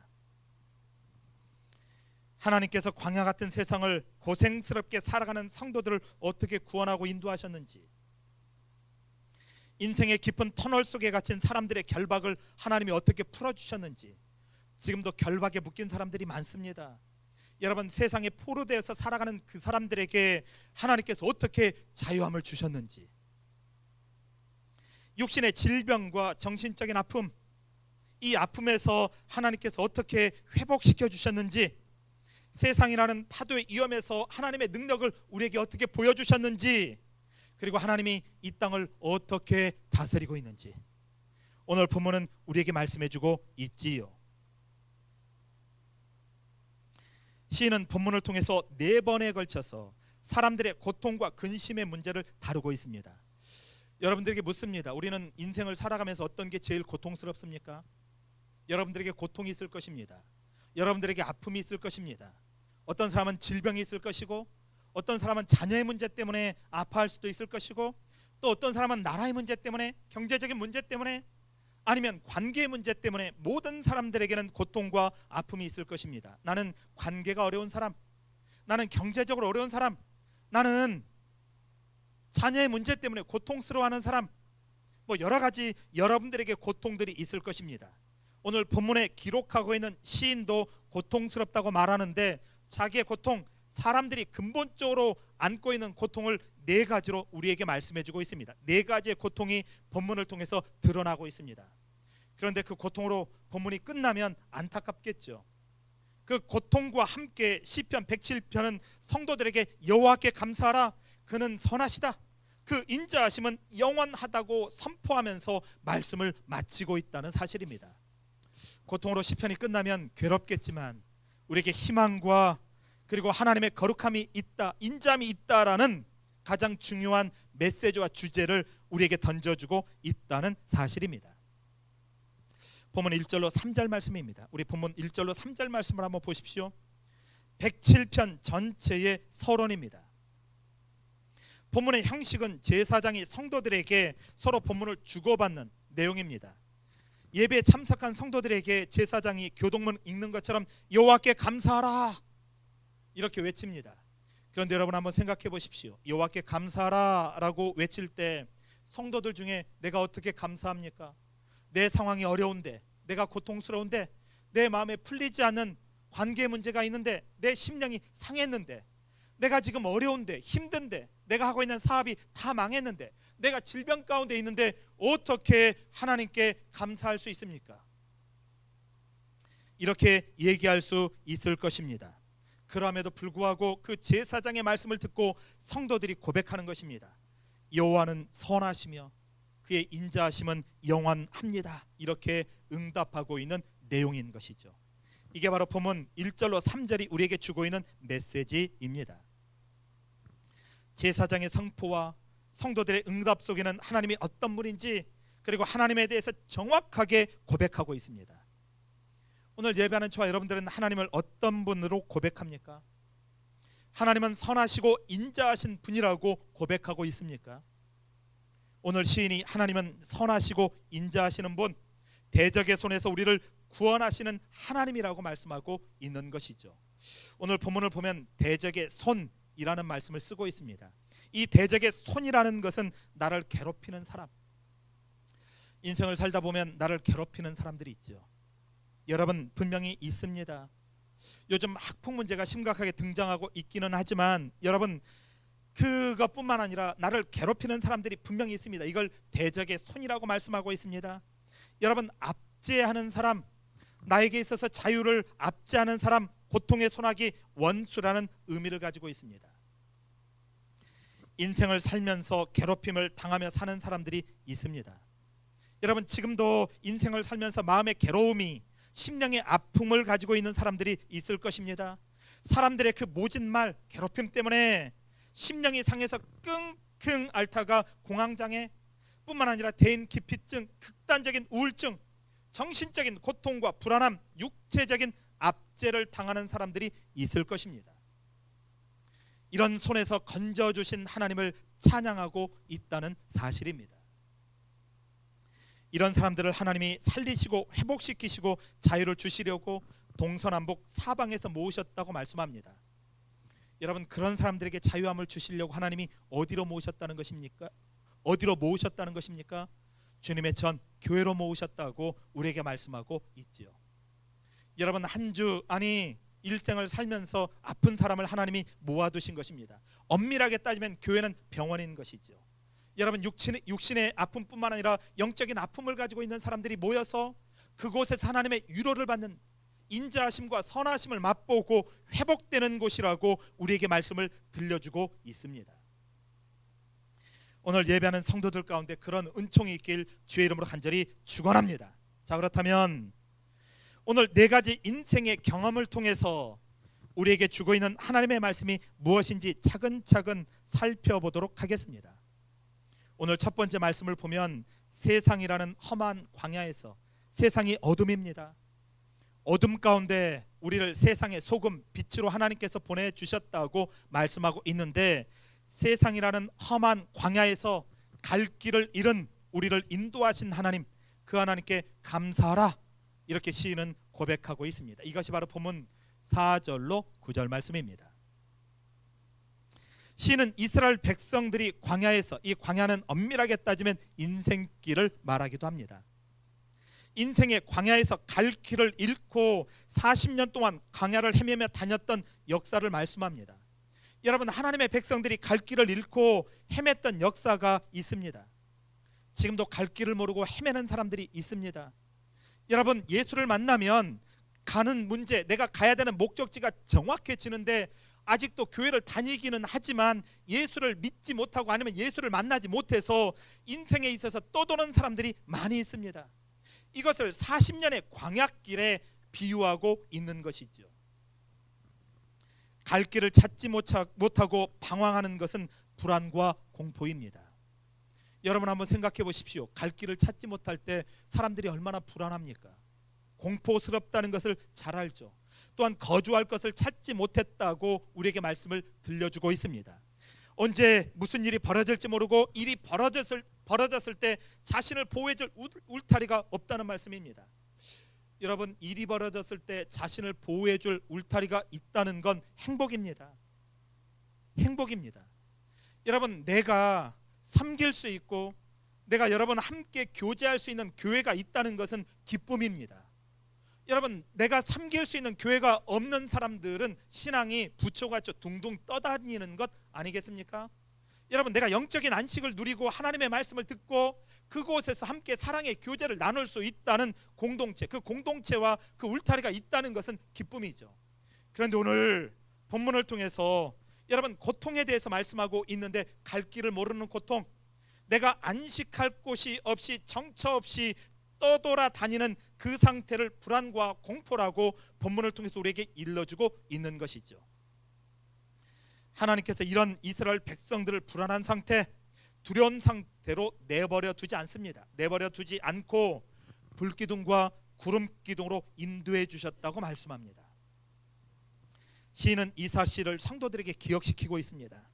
하나님께서 광야 같은 세상을 고생스럽게 살아가는 성도들을 어떻게 구원하고 인도하셨는지, 인생의 깊은 터널 속에 갇힌 사람들의 결박을 하나님이 어떻게 풀어주셨는지, 지금도 결박에 묶인 사람들이 많습니다. 여러분, 세상에 포로되어서 살아가는 그 사람들에게 하나님께서 어떻게 자유함을 주셨는지, 육신의 질병과 정신적인 아픔, 이 아픔에서 하나님께서 어떻게 회복시켜 주셨는지, 세상이라는 파도의 위험에서 하나님의 능력을 우리에게 어떻게 보여주셨는지, 그리고 하나님이 이 땅을 어떻게 다스리고 있는지 오늘 본문은 우리에게 말씀해주고 있지요. 시인은 본문을 통해서 4번에 걸쳐서 사람들의 고통과 근심의 문제를 다루고 있습니다. 여러분들에게 묻습니다. 우리는 인생을 살아가면서 어떤 게 제일 고통스럽습니까? 여러분들에게 고통이 있을 것입니다. 여러분들에게 아픔이 있을 것입니다. 어떤 사람은 질병이 있을 것이고, 어떤 사람은 자녀의 문제 때문에 아파할 수도 있을 것이고, 또 어떤 사람은 나라의 문제 때문에, 경제적인 문제 때문에, 아니면 관계의 문제 때문에 모든 사람들에게는 고통과 아픔이 있을 것입니다. 나는 관계가 어려운 사람, 나는 경제적으로 어려운 사람, 나는 자녀의 문제 때문에 고통스러워하는 사람, 뭐 여러 가지 여러분들에게 고통들이 있을 것입니다. 오늘 본문에 기록하고 있는 시인도 고통스럽다고 말하는데 자기의 고통, 사람들이 근본적으로 안고 있는 고통을 4가지로 우리에게 말씀해주고 있습니다. 4가지의 고통이 본문을 통해서 드러나고 있습니다. 그런데 그 고통으로 본문이 끝나면 안타깝겠죠. 그 고통과 함께 시편 107편은 성도들에게 여호와께 감사하라, 그는 선하시다, 그 인자하심은 영원하다고 선포하면서 말씀을 마치고 있다는 사실입니다. 고통으로 시편이 끝나면 괴롭겠지만 우리에게 희망과 그리고 하나님의 거룩함이 있다, 인자함이 있다라는 가장 중요한 메시지와 주제를 우리에게 던져주고 있다는 사실입니다. 본문 1절로 3절 말씀입니다. 우리 본문 1절로 3절 말씀을 한번 보십시오. 107편 전체의 서론입니다. 본문의 형식은 제사장이 성도들에게 서로 본문을 주고받는 내용입니다. 예배에 참석한 성도들에게 제사장이 교동문 읽는 것처럼 여호와께 감사하라 이렇게 외칩니다. 그런데 여러분 한번 생각해 보십시오. 여호와께 감사하라 라고 외칠 때 성도들 중에 내가 어떻게 감사합니까? 내 상황이 어려운데, 내가 고통스러운데, 내 마음에 풀리지 않는 관계 문제가 있는데, 내 심령이 상했는데, 내가 지금 어려운데, 힘든데, 내가 하고 있는 사업이 다 망했는데, 내가 질병 가운데 있는데 어떻게 하나님께 감사할 수 있습니까? 이렇게 얘기할 수 있을 것입니다. 그럼에도 불구하고 그 제사장의 말씀을 듣고 성도들이 고백하는 것입니다. 여호와는 선하시며 그의 인자하심은 영원합니다. 이렇게 응답하고 있는 내용인 것이죠. 이게 바로 본문 1절로 3절이 우리에게 주고 있는 메시지입니다. 제사장의 선포와 성도들의 응답 속에는 하나님이 어떤 분인지, 그리고 하나님에 대해서 정확하게 고백하고 있습니다. 오늘 예배하는 저와 여러분들은 하나님을 어떤 분으로 고백합니까? 하나님은 선하시고 인자하신 분이라고 고백하고 있습니까? 오늘 시인이 하나님은 선하시고 인자하시는 분, 대적의 손에서 우리를 구원하시는 하나님이라고 말씀하고 있는 것이죠. 오늘 본문을 보면 대적의 손이라는 말씀을 쓰고 있습니다. 이 대적의 손이라는 것은 나를 괴롭히는 사람, 인생을 살다 보면 나를 괴롭히는 사람들이 있죠. 여러분 분명히 있습니다. 요즘 학폭 문제가 심각하게 등장하고 있기는 하지만 여러분 그것뿐만 아니라 나를 괴롭히는 사람들이 분명히 있습니다. 이걸 대적의 손이라고 말씀하고 있습니다. 여러분 압제하는 사람, 나에게 있어서 자유를 압제하는 사람, 고통의 소나기 원수라는 의미를 가지고 있습니다. 인생을 살면서 괴롭힘을 당하며 사는 사람들이 있습니다. 여러분 지금도 인생을 살면서 마음의 괴로움이, 심령의 아픔을 가지고 있는 사람들이 있을 것입니다. 사람들의 그 모진 말, 괴롭힘 때문에 심령이 상해서 끙끙 앓다가 공황장애 뿐만 아니라 대인기피증, 극단적인 우울증, 정신적인 고통과 불안함, 육체적인 압제를 당하는 사람들이 있을 것입니다. 이런 손에서 건져주신 하나님을 찬양하고 있다는 사실입니다. 이런 사람들을 하나님이 살리시고 회복시키시고 자유를 주시려고 동서남북 사방에서 모으셨다고 말씀합니다. 여러분 그런 사람들에게 자유함을 주시려고 하나님이 어디로 모으셨다는 것입니까? 어디로 모으셨다는 것입니까? 주님의 전 교회로 모으셨다고 우리에게 말씀하고 있지요. 여러분 한 주 아니 일생을 살면서 아픈 사람을 하나님이 모아두신 것입니다. 엄밀하게 따지면 교회는 병원인 것이죠. 여러분 육신의 아픔뿐만 아니라 영적인 아픔을 가지고 있는 사람들이 모여서 그곳에서 하나님의 위로를 받는, 인자하심과 선하심을 맛보고 회복되는 곳이라고 우리에게 말씀을 들려주고 있습니다. 오늘 예배하는 성도들 가운데 그런 은총이 있길 주의 이름으로 간절히 축원합니다. 자, 그렇다면 오늘 네 가지 인생의 경험을 통해서 우리에게 주고 있는 하나님의 말씀이 무엇인지 차근차근 살펴보도록 하겠습니다. 오늘 첫 번째 말씀을 보면 세상이라는 험한 광야에서, 세상이 어둠입니다. 어둠 가운데 우리를 세상의 소금, 빛으로 하나님께서 보내주셨다고 말씀하고 있는데, 세상이라는 험한 광야에서 갈 길을 잃은 우리를 인도하신 하나님, 그 하나님께 감사하라, 이렇게 시인은 고백하고 있습니다. 이것이 바로 본문 4절로 9절 말씀입니다. 시인은 이스라엘 백성들이 광야에서, 이 광야는 엄밀하게 따지면 인생길을 말하기도 합니다. 인생의 광야에서 갈 길을 잃고 40년 동안 광야를 헤매며 다녔던 역사를 말씀합니다. 여러분 하나님의 백성들이 갈 길을 잃고 헤맸던 역사가 있습니다. 지금도 갈 길을 모르고 헤매는 사람들이 있습니다. 여러분 예수를 만나면 가는 문제, 내가 가야 되는 목적지가 정확해지는데 아직도 교회를 다니기는 하지만 예수를 믿지 못하고 아니면 예수를 만나지 못해서 인생에 있어서 떠도는 사람들이 많이 있습니다. 이것을 40년의 광야길에 비유하고 있는 것이죠. 갈 길을 찾지 못하고 방황하는 것은 불안과 공포입니다. 여러분 한번 생각해 보십시오. 갈 길을 찾지 못할 때 사람들이 얼마나 불안합니까? 공포스럽다는 것을 잘 알죠. 또한 거주할 것을 찾지 못했다고 우리에게 말씀을 들려주고 있습니다. 언제 무슨 일이 벌어질지 모르고 일이 벌어졌을 때 자신을 보호해줄 울타리가 없다는 말씀입니다. 여러분, 일이 벌어졌을 때 자신을 보호해줄 울타리가 있다는 건 행복입니다. 행복입니다. 여러분, 내가 섬길 수 있고 내가 여러분 함께 교제할 수 있는 교회가 있다는 것은 기쁨입니다. 여러분, 내가 섬길 수 있는 교회가 없는 사람들은 신앙이 부초같이 둥둥 떠다니는 것 아니겠습니까? 여러분, 내가 영적인 안식을 누리고 하나님의 말씀을 듣고 그곳에서 함께 사랑의 교제를 나눌 수 있다는 공동체, 그 공동체와 그 울타리가 있다는 것은 기쁨이죠. 그런데 오늘 본문을 통해서 여러분 고통에 대해서 말씀하고 있는데, 갈 길을 모르는 고통, 내가 안식할 곳이 없이 정처 없이 떠돌아다니는 그 상태를 불안과 공포라고 본문을 통해서 우리에게 일러주고 있는 것이죠. 하나님께서 이런 이스라엘 백성들을 불안한 상태, 두려운 상태로 내버려 두지 않습니다. 내버려 두지 않고 불기둥과 구름기둥으로 인도해 주셨다고 말씀합니다. 시인은 이 사실을 성도들에게 기억시키고 있습니다.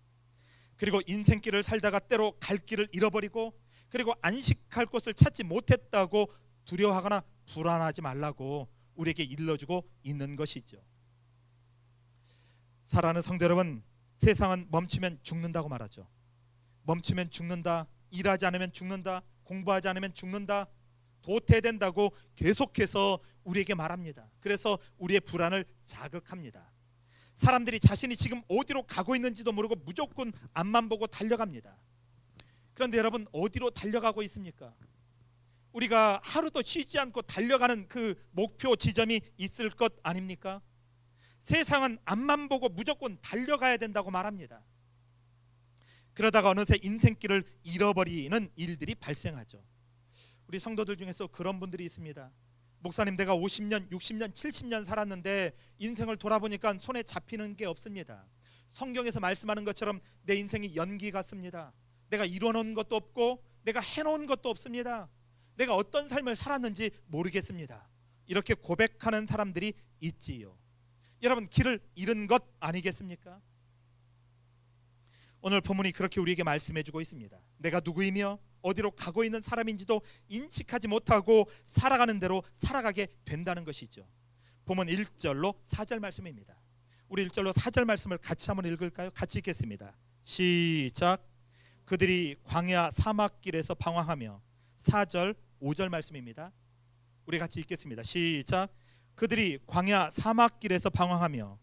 그리고 인생길을 살다가 때로 갈 길을 잃어버리고 그리고 안식할 곳을 찾지 못했다고 두려워하거나 불안하지 말라고 우리에게 일러주고 있는 것이죠. 사랑하는 성도 여러분, 세상은 멈추면 죽는다고 말하죠. 멈추면 죽는다, 일하지 않으면 죽는다, 공부하지 않으면 죽는다, 도태된다고 계속해서 우리에게 말합니다. 그래서 우리의 불안을 자극합니다. 사람들이 자신이 지금 어디로 가고 있는지도 모르고 무조건 앞만 보고 달려갑니다. 그런데 여러분, 어디로 달려가고 있습니까? 우리가 하루도 쉬지 않고 달려가는 그 목표 지점이 있을 것 아닙니까? 세상은 앞만 보고 무조건 달려가야 된다고 말합니다. 그러다가 어느새 인생길을 잃어버리는 일들이 발생하죠. 우리 성도들 중에서 그런 분들이 있습니다. 목사님, 내가 50년, 60년, 70년 살았는데 인생을 돌아보니까 손에 잡히는 게 없습니다. 성경에서 말씀하는 것처럼 내 인생이 연기 같습니다. 내가 이뤄놓은 것도 없고 내가 해놓은 것도 없습니다. 내가 어떤 삶을 살았는지 모르겠습니다. 이렇게 고백하는 사람들이 있지요. 여러분, 길을 잃은 것 아니겠습니까? 오늘 본문이 그렇게 우리에게 말씀해주고 있습니다. 내가 누구이며 어디로 가고 있는 사람인지도 인식하지 못하고 살아가는 대로 살아가게 된다는 것이죠. 본문 1절로 4절 말씀입니다. 우리 1절로 4절 말씀을 같이 한번 읽을까요? 같이 읽겠습니다. 시작. 그들이 광야 사막길에서 방황하며, 4절 5절 말씀입니다. 우리 같이 읽겠습니다. 시작. 그들이 광야 사막길에서 방황하며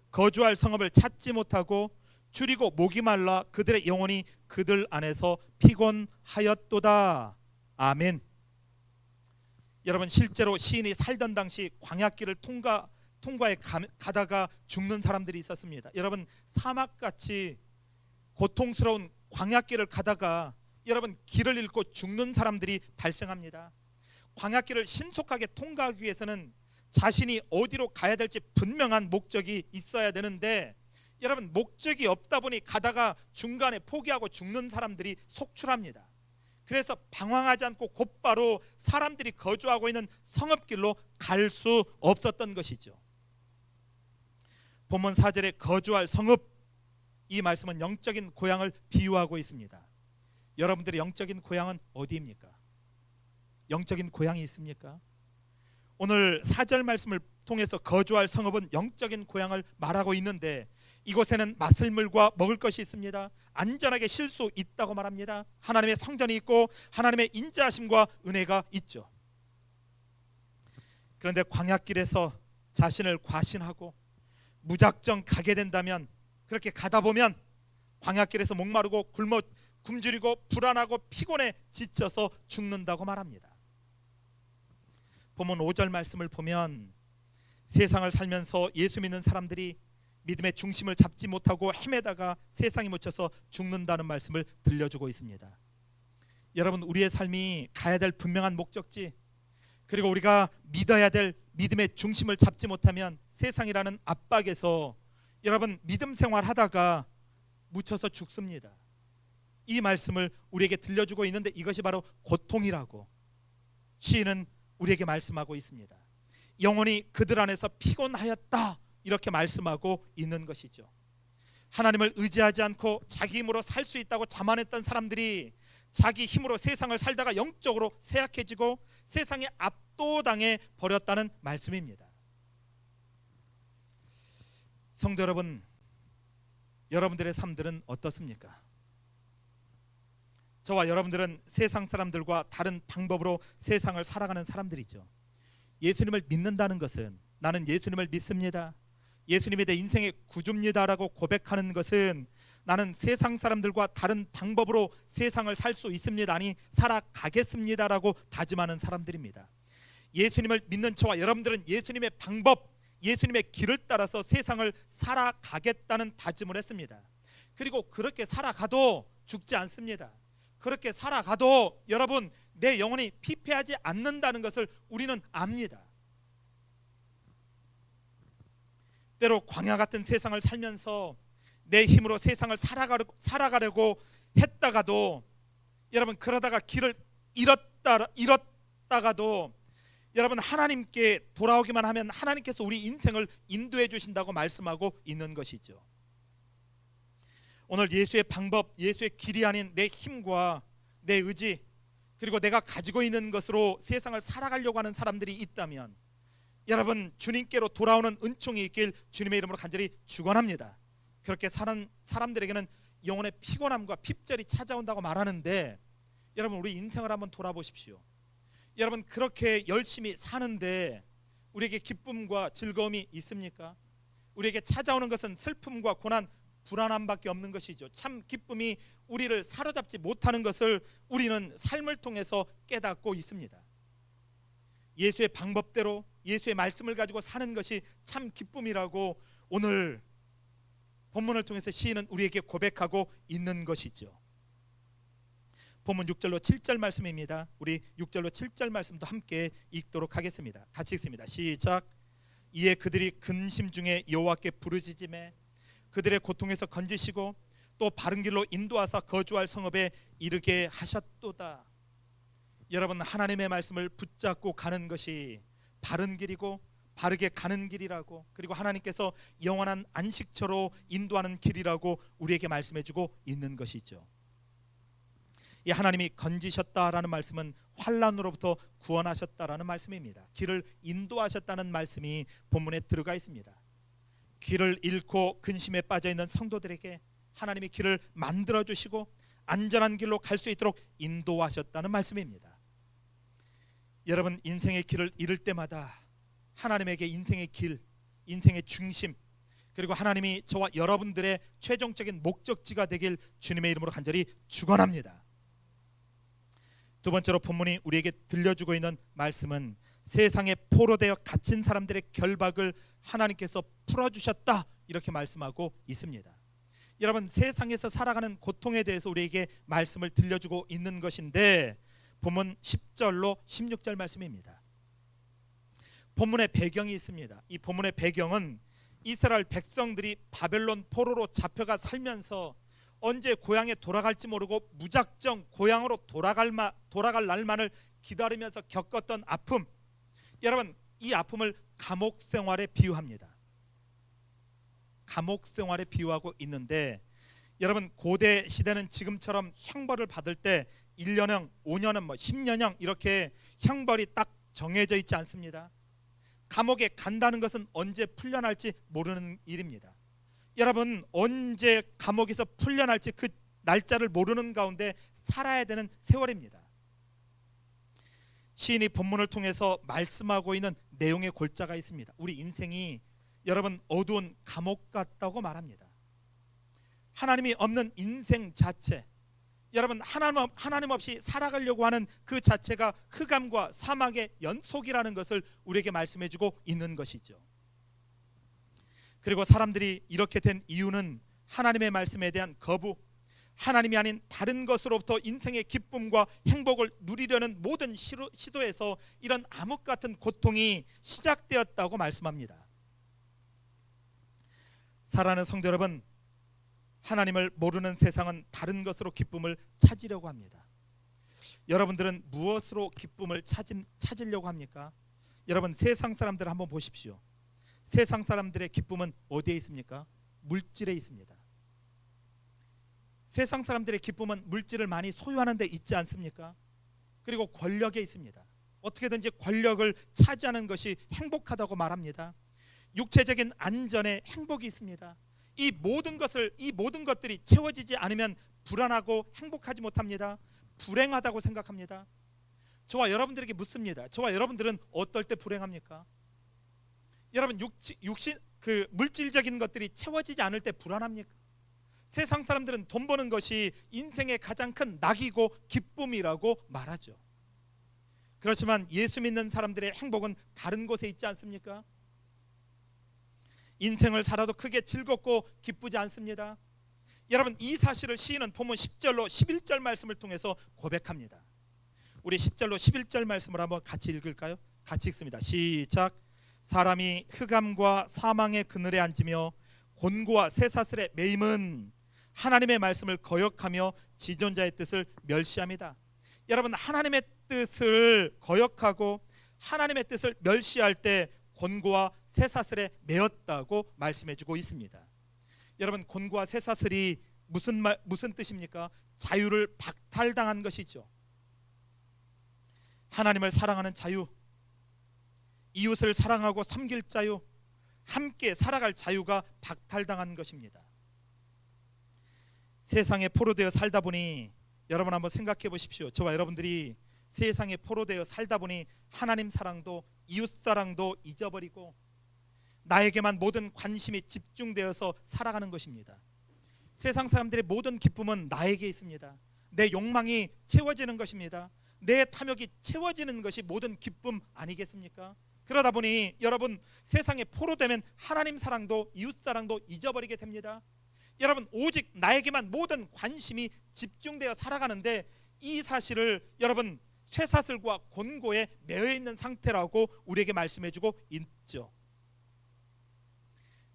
거주할 성읍을 찾지 못하고 줄이고 목이 말라 그들의 영혼이 그들 안에서 피곤하였도다. 아멘. 여러분, 실제로 시인이 살던 당시 광야길을 통과해 가다가 죽는 사람들이 있었습니다. 여러분, 사막같이 고통스러운 광야길을 가다가 여러분 길을 잃고 죽는 사람들이 발생합니다. 광야길을 신속하게 통과하기 위해서는 자신이 어디로 가야 될지 분명한 목적이 있어야 되는데, 여러분, 목적이 없다 보니 가다가 중간에 포기하고 죽는 사람들이 속출합니다. 그래서 방황하지 않고 곧바로 사람들이 거주하고 있는 성읍길로 갈 수 없었던 것이죠. 본문 4절에 거주할 성읍, 이 말씀은 영적인 고향을 비유하고 있습니다. 여러분들의 영적인 고향은 어디입니까? 영적인 고향이 있습니까? 오늘 4절 말씀을 통해서 거주할 성읍은 영적인 고향을 말하고 있는데, 이곳에는 마실 물과 먹을 것이 있습니다. 안전하게 쉴 수 있다고 말합니다. 하나님의 성전이 있고 하나님의 인자하심과 은혜가 있죠. 그런데 광야길에서 자신을 과신하고 무작정 가게 된다면, 그렇게 가다 보면 광야길에서 목마르고 굶주리고 불안하고 피곤해 지쳐서 죽는다고 말합니다. 본문 5절 말씀을 보면 세상을 살면서 예수 믿는 사람들이 믿음의 중심을 잡지 못하고 헤매다가 세상에 묻혀서 죽는다는 말씀을 들려주고 있습니다. 여러분, 우리의 삶이 가야 될 분명한 목적지, 그리고 우리가 믿어야 될 믿음의 중심을 잡지 못하면 세상이라는 압박에서 여러분 믿음 생활하다가 묻혀서 죽습니다. 이 말씀을 우리에게 들려주고 있는데 이것이 바로 고통이라고 시인은 우리에게 말씀하고 있습니다. 영혼이 그들 안에서 피곤하였다 이렇게 말씀하고 있는 것이죠. 하나님을 의지하지 않고 자기 힘으로 살 수 있다고 자만했던 사람들이 자기 힘으로 세상을 살다가 영적으로 쇠약해지고 세상에 압도당해 버렸다는 말씀입니다. 성도 여러분, 여러분들의 삶들은 어떻습니까? 저와 여러분들은 세상 사람들과 다른 방법으로 세상을 살아가는 사람들이죠. 예수님을 믿는다는 것은 나는 예수님을 믿습니다, 예수님이 내 인생의 구주입니다라고 고백하는 것은 나는 세상 사람들과 다른 방법으로 세상을 살 수 있습니다, 아니 살아가겠습니다라고 다짐하는 사람들입니다. 예수님을 믿는 저와 여러분들은 예수님의 방법, 예수님의 길을 따라서 세상을 살아가겠다는 다짐을 했습니다. 그리고 그렇게 살아가도 죽지 않습니다. 그렇게 살아가도 여러분 내 영혼이 피폐하지 않는다는 것을 우리는 압니다. 때로 광야 같은 세상을 살면서 내 힘으로 세상을 살아가려고 했다가도 여러분 그러다가 길을 잃었다가도 여러분 하나님께 돌아오기만 하면 하나님께서 우리 인생을 인도해 주신다고 말씀하고 있는 것이죠. 오늘 예수의 방법, 예수의 길이 아닌 내 힘과 내 의지 그리고 내가 가지고 있는 것으로 세상을 살아가려고 하는 사람들이 있다면 여러분 주님께로 돌아오는 은총이 있길 주님의 이름으로 간절히 축원합니다. 그렇게 사는 사람들에게는 영혼의 피곤함과 핍절이 찾아온다고 말하는데 여러분 우리 인생을 한번 돌아보십시오. 여러분 그렇게 열심히 사는데 우리에게 기쁨과 즐거움이 있습니까? 우리에게 찾아오는 것은 슬픔과 고난, 불안함밖에 없는 것이죠. 참 기쁨이 우리를 사로잡지 못하는 것을 우리는 삶을 통해서 깨닫고 있습니다. 예수의 방법대로 예수의 말씀을 가지고 사는 것이 참 기쁨이라고 오늘 본문을 통해서 시인은 우리에게 고백하고 있는 것이죠. 본문 6절로 7절 말씀입니다. 우리 6절로 7절 말씀도 함께 읽도록 하겠습니다. 같이 읽습니다. 시작. 이에 그들이 근심 중에 여호와께 부르짖음에 그들의 고통에서 건지시고 또 바른 길로 인도하사 거주할 성읍에 이르게 하셨도다. 여러분 하나님의 말씀을 붙잡고 가는 것이 바른 길이고 바르게 가는 길이라고, 그리고 하나님께서 영원한 안식처로 인도하는 길이라고 우리에게 말씀해주고 있는 것이죠. 이 하나님이 건지셨다라는 말씀은 환난으로부터 구원하셨다라는 말씀입니다. 길을 인도하셨다는 말씀이 본문에 들어가 있습니다. 길을 잃고 근심에 빠져 있는 성도들에게 하나님이 길을 만들어 주시고 안전한 길로 갈 수 있도록 인도하셨다는 말씀입니다. 여러분 인생의 길을 잃을 때마다 하나님에게 인생의 길, 인생의 중심, 그리고 하나님이 저와 여러분들의 최종적인 목적지가 되길 주님의 이름으로 간절히 축원합니다. 두 번째로 본문이 우리에게 들려주고 있는 말씀은 세상에 포로되어 갇힌 사람들의 결박을 하나님께서 풀어주셨다 이렇게 말씀하고 있습니다. 여러분 세상에서 살아가는 고통에 대해서 우리에게 말씀을 들려주고 있는 것인데 본문 10절로 16절 말씀입니다. 본문의 배경이 있습니다. 이 본문의 배경은 이스라엘 백성들이 바벨론 포로로 잡혀가 살면서 언제 고향에 돌아갈지 모르고 무작정 고향으로 돌아갈 날만을 기다리면서 겪었던 아픔, 여러분 이 아픔을 감옥 생활에 비유합니다. 감옥 생활에 비유하고 있는데 여러분 고대 시대는 지금처럼 형벌을 받을 때 1년형, 5년형, 10년형 이렇게 형벌이 딱 정해져 있지 않습니다. 감옥에 간다는 것은 언제 풀려날지 모르는 일입니다. 여러분 언제 감옥에서 풀려날지 그 날짜를 모르는 가운데 살아야 되는 세월입니다. 시인이 본문을 통해서 말씀하고 있는 내용의 골자가 있습니다. 우리 인생이 여러분 어두운 감옥 같다고 말합니다. 하나님이 없는 인생 자체, 여러분 하나님 없이 살아가려고 하는 그 자체가 흑암과 사막의 연속이라는 것을 우리에게 말씀해주고 있는 것이죠. 그리고 사람들이 이렇게 된 이유는 하나님의 말씀에 대한 거부, 하나님이 아닌 다른 것으로부터 인생의 기쁨과 행복을 누리려는 모든 시도에서 이런 암흑 같은 고통이 시작되었다고 말씀합니다. 사랑하는 성도 여러분, 하나님을 모르는 세상은 다른 것으로 기쁨을 찾으려고 합니다. 여러분들은 무엇으로 기쁨을 찾으려고 합니까? 여러분, 세상 사람들 한번 보십시오. 세상 사람들의 기쁨은 어디에 있습니까? 물질에 있습니다. 세상 사람들의 기쁨은 물질을 많이 소유하는 데 있지 않습니까? 그리고 권력에 있습니다. 어떻게든지 권력을 차지하는 것이 행복하다고 말합니다. 육체적인 안전에 행복이 있습니다. 이 모든 것들이 채워지지 않으면 불안하고 행복하지 못합니다. 불행하다고 생각합니다. 저와 여러분들에게 묻습니다. 저와 여러분들은 어떨 때 불행합니까? 여러분, 물질적인 것들이 채워지지 않을 때 불안합니까? 세상 사람들은 돈 버는 것이 인생의 가장 큰 낙이고 기쁨이라고 말하죠. 그렇지만 예수 믿는 사람들의 행복은 다른 곳에 있지 않습니까? 인생을 살아도 크게 즐겁고 기쁘지 않습니다. 여러분, 이 사실을 시인은 본문 10절로 11절 말씀을 통해서 고백합니다. 우리 10절로 11절 말씀을 한번 같이 읽을까요? 같이 읽습니다. 시작. 사람이 흑암과 사망의 그늘에 앉으며 곤고와 쇠사슬에 매임은 하나님의 말씀을 거역하며 지존자의 뜻을 멸시합니다. 여러분, 하나님의 뜻을 거역하고 하나님의 뜻을 멸시할 때 곤고와 쇠사슬에 매였다고 말씀해주고 있습니다. 여러분, 곤고와 쇠사슬이 무슨 뜻입니까? 자유를 박탈당한 것이죠. 하나님을 사랑하는 자유, 이웃을 사랑하고 섬길 자유, 함께 살아갈 자유가 박탈당한 것입니다. 세상에 포로되어 살다 보니 여러분 한번 생각해 보십시오. 저와 여러분들이 세상에 포로되어 살다 보니 하나님 사랑도 이웃 사랑도 잊어버리고 나에게만 모든 관심이 집중되어서 살아가는 것입니다. 세상 사람들의 모든 기쁨은 나에게 있습니다. 내 욕망이 채워지는 것입니다. 내 탐욕이 채워지는 것이 모든 기쁨 아니겠습니까? 그러다 보니 여러분, 세상에 포로되면 하나님 사랑도 이웃 사랑도 잊어버리게 됩니다. 여러분, 오직 나에게만 모든 관심이 집중되어 살아가는데 이 사실을 여러분 쇠사슬과 곤고에 매여 있는 상태라고 우리에게 말씀해주고 있죠.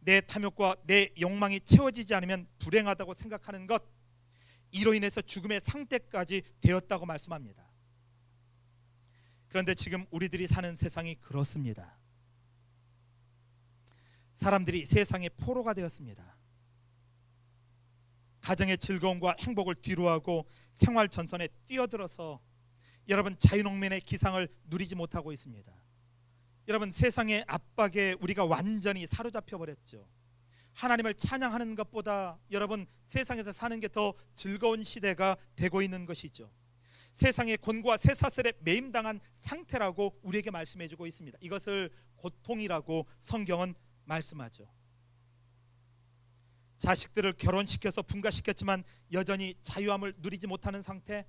내 탐욕과 내 욕망이 채워지지 않으면 불행하다고 생각하는 것, 이로 인해서 죽음의 상태까지 되었다고 말씀합니다. 그런데 지금 우리들이 사는 세상이 그렇습니다. 사람들이 세상의 포로가 되었습니다. 가정의 즐거움과 행복을 뒤로하고 생활 전선에 뛰어들어서 여러분 자유농민의 기상을 누리지 못하고 있습니다. 여러분, 세상의 압박에 우리가 완전히 사로잡혀 버렸죠. 하나님을 찬양하는 것보다 여러분 세상에서 사는 게 더 즐거운 시대가 되고 있는 것이죠. 세상의 곤고와 쇠사슬에 매임당한 상태라고 우리에게 말씀해주고 있습니다. 이것을 고통이라고 성경은 말씀하죠. 자식들을 결혼시켜서 분가시켰지만 여전히 자유함을 누리지 못하는 상태.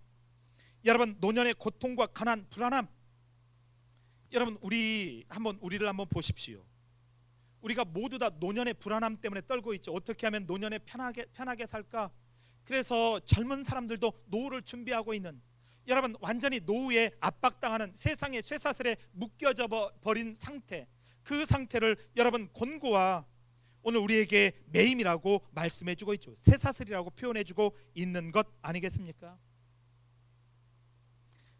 여러분, 노년의 고통과 가난, 불안함. 여러분, 우리를 한번 보십시오. 우리가 모두 다 노년의 불안함 때문에 떨고 있죠. 어떻게 하면 노년에 편하게 살까? 그래서 젊은 사람들도 노후를 준비하고 있는, 여러분 완전히 노후에 압박당하는 세상의 쇠사슬에 묶여져 버린 상태, 그 상태를 여러분 곤고와 오늘 우리에게 매임이라고 말씀해주고 있죠. 쇠사슬이라고 표현해주고 있는 것 아니겠습니까?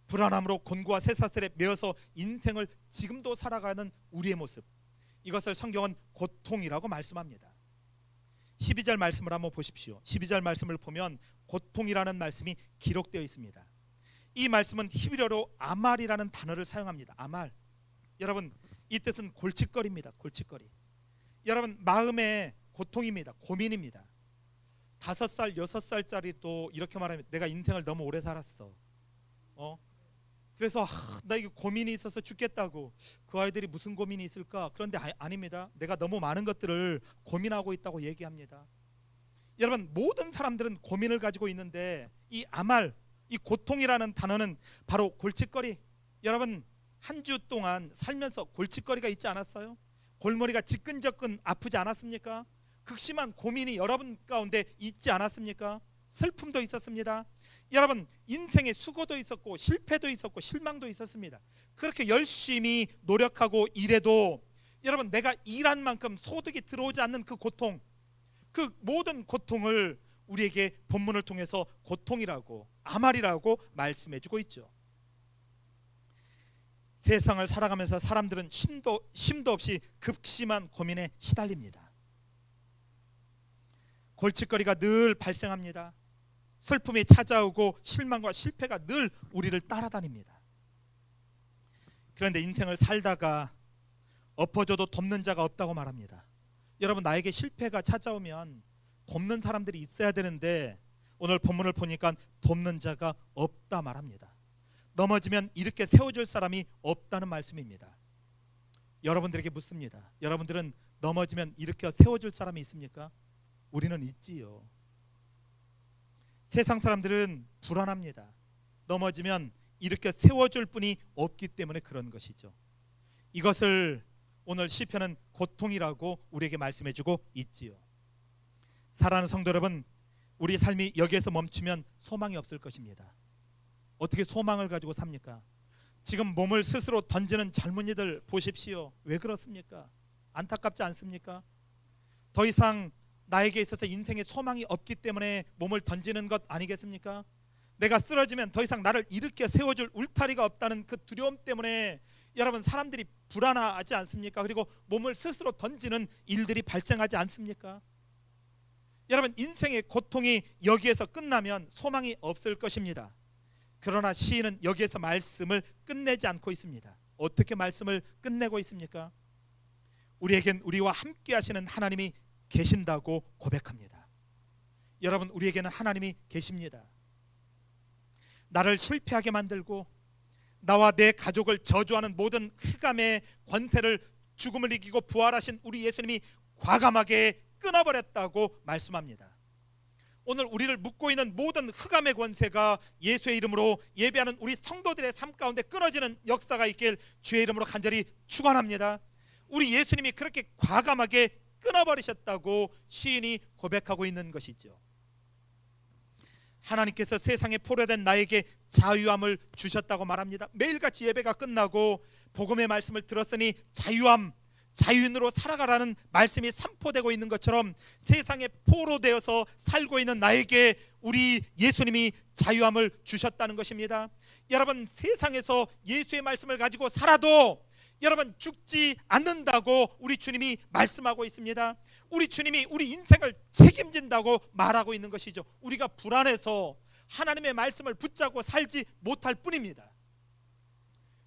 불안함으로 곤고와 쇠사슬에 매어서 인생을 지금도 살아가는 우리의 모습, 이것을 성경은 고통이라고 말씀합니다. 12절 말씀을 한번 보십시오. 12절 말씀을 보면 고통이라는 말씀이 기록되어 있습니다. 이 말씀은 히브리어로 아말이라는 단어를 사용합니다. 아말. 여러분, 이 뜻은 골칫거리입니다. 골칫거리. 여러분, 마음의 고통입니다. 고민입니다. 5살, 6살짜리도 이렇게 말하면 내가 인생을 너무 오래 살았어. 그래서 나 이거 고민이 있어서 죽겠다고. 그 아이들이 무슨 고민이 있을까? 그런데 아닙니다. 내가 너무 많은 것들을 고민하고 있다고 얘기합니다. 여러분, 모든 사람들은 고민을 가지고 있는데 이 아말, 이 고통이라는 단어는 바로 골칫거리. 여러분, 한 주 동안 살면서 골칫거리가 있지 않았어요? 골머리가 지끈지끈 아프지 않았습니까? 극심한 고민이 여러분 가운데 있지 않았습니까? 슬픔도 있었습니다. 여러분, 인생의 수고도 있었고 실패도 있었고 실망도 있었습니다. 그렇게 열심히 노력하고 일해도 여러분 내가 일한 만큼 소득이 들어오지 않는 그 고통, 그 모든 고통을 우리에게 본문을 통해서 고통이라고, 아말이라고 말씀해주고 있죠. 세상을 살아가면서 사람들은 쉼도 없이 극심한 고민에 시달립니다. 골칫거리가 늘 발생합니다. 슬픔이 찾아오고 실망과 실패가 늘 우리를 따라다닙니다. 그런데 인생을 살다가 엎어져도 돕는 자가 없다고 말합니다. 여러분, 나에게 실패가 찾아오면 돕는 사람들이 있어야 되는데 오늘 본문을 보니까 돕는 자가 없다 말합니다. 넘어지면 이렇게 세워줄 사람이 없다는 말씀입니다. 여러분들에게 묻습니다. 여러분들은 넘어지면 이렇게 세워줄 사람이 있습니까? 우리는 있지요. 세상 사람들은 불안합니다. 넘어지면 이렇게 세워줄 분이 없기 때문에 그런 것이죠. 이것을 오늘 시편은 고통이라고 우리에게 말씀해주고 있지요. 사랑하는 성도 여러분, 우리 삶이 여기에서 멈추면 소망이 없을 것입니다. 어떻게 소망을 가지고 삽니까? 지금 몸을 스스로 던지는 젊은이들 보십시오. 왜 그렇습니까? 안타깝지 않습니까? 더 이상 나에게 있어서 인생에 소망이 없기 때문에 몸을 던지는 것 아니겠습니까? 내가 쓰러지면 더 이상 나를 일으켜 세워줄 울타리가 없다는 그 두려움 때문에 여러분, 사람들이 불안하지 않습니까? 그리고 몸을 스스로 던지는 일들이 발생하지 않습니까? 여러분, 인생의 고통이 여기에서 끝나면 소망이 없을 것입니다. 그러나 시인은 여기에서 말씀을 끝내지 않고 있습니다. 어떻게 말씀을 끝내고 있습니까? 우리에겐 우리와 함께 하시는 하나님이 계신다고 고백합니다. 여러분, 우리에게는 하나님이 계십니다. 나를 실패하게 만들고 나와 내 가족을 저주하는 모든 흑암의 권세를 죽음을 이기고 부활하신 우리 예수님이 과감하게 끊어버렸다고 말씀합니다. 오늘 우리를 묶고 있는 모든 흑암의 권세가 예수의 이름으로 예배하는 우리 성도들의 삶 가운데 끊어지는 역사가 있길 주의 이름으로 간절히 축원합니다. 우리 예수님이 그렇게 과감하게 끊어버리셨다고 시인이 고백하고 있는 것이죠. 하나님께서 세상에 포로된 나에게 자유함을 주셨다고 말합니다. 매일같이 예배가 끝나고 복음의 말씀을 들었으니 자유인으로 살아가라는 말씀이 선포되고 있는 것처럼 세상에 포로되어서 살고 있는 나에게 우리 예수님이 자유함을 주셨다는 것입니다. 여러분, 세상에서 예수의 말씀을 가지고 살아도 여러분 죽지 않는다고 우리 주님이 말씀하고 있습니다. 우리 주님이 우리 인생을 책임진다고 말하고 있는 것이죠. 우리가 불안해서 하나님의 말씀을 붙잡고 살지 못할 뿐입니다.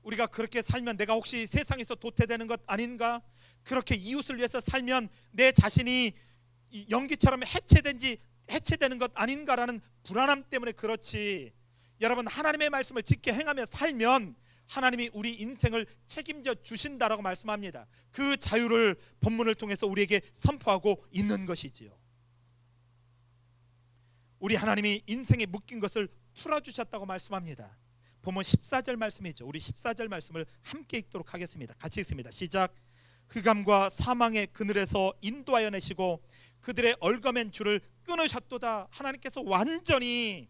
우리가 그렇게 살면 내가 혹시 세상에서 도태되는 것 아닌가? 그렇게 이웃을 위해서 살면 내 자신이 연기처럼 해체되는 것 아닌가라는 불안함 때문에 그렇지, 여러분, 하나님의 말씀을 지켜 행하며 살면 하나님이 우리 인생을 책임져 주신다라고 말씀합니다. 그 자유를 본문을 통해서 우리에게 선포하고 있는 것이지요. 우리 하나님이 인생에 묶인 것을 풀어주셨다고 말씀합니다. 본문 14절 말씀이죠. 우리 14절 말씀을 함께 읽도록 하겠습니다. 같이 읽습니다. 시작. 흑암과 사망의 그늘에서 인도하여 내시고 그들의 얽어맨 줄을 끊으셨도다. 하나님께서 완전히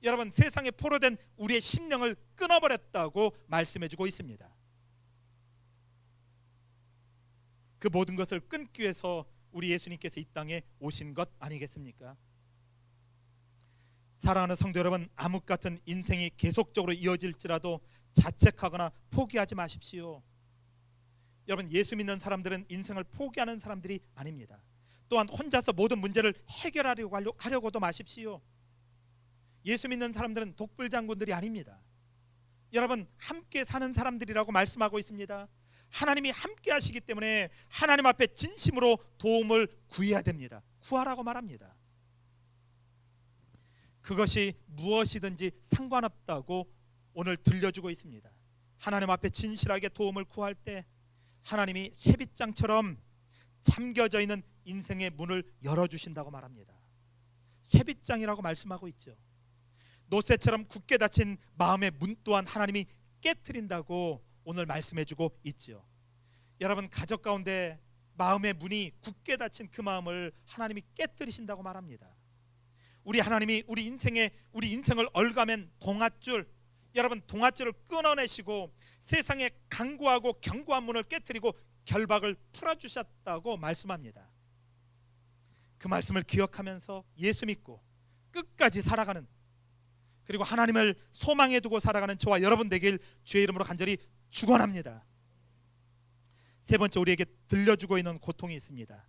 여러분 세상에 포로된 우리의 심령을 끊어버렸다고 말씀해주고 있습니다. 그 모든 것을 끊기 위해서 우리 예수님께서 이 땅에 오신 것 아니겠습니까? 사랑하는 성도 여러분, 암흑 같은 인생이 계속적으로 이어질지라도 자책하거나 포기하지 마십시오. 여러분, 예수 믿는 사람들은 인생을 포기하는 사람들이 아닙니다. 또한 혼자서 모든 문제를 해결하려고도 마십시오. 예수 믿는 사람들은 독불장군들이 아닙니다. 여러분, 함께 사는 사람들이라고 말씀하고 있습니다. 하나님이 함께 하시기 때문에 하나님 앞에 진심으로 도움을 구해야 됩니다. 구하라고 말합니다. 그것이 무엇이든지 상관없다고 오늘 들려주고 있습니다. 하나님 앞에 진실하게 도움을 구할 때 하나님이 쇠빗장처럼 잠겨져 있는 인생의 문을 열어주신다고 말합니다. 쇠빗장이라고 말씀하고 있죠. 노새처럼 굳게 닫힌 마음의 문 또한 하나님이 깨트린다고 오늘 말씀해주고 있죠. 여러분, 가족 가운데 마음의 문이 굳게 닫힌 그 마음을 하나님이 깨트리신다고 말합니다. 우리 하나님이 우리 인생을 얽어맨 동아줄, 여러분 동아줄을 끊어내시고 세상에 강구하고 견고한 문을 깨트리고 결박을 풀어주셨다고 말씀합니다. 그 말씀을 기억하면서 예수 믿고 끝까지 살아가는, 그리고 하나님을 소망에 두고 살아가는 저와 여러분 되길 주의 이름으로 간절히 축원합니다. 세 번째, 우리에게 들려주고 있는 고통이 있습니다.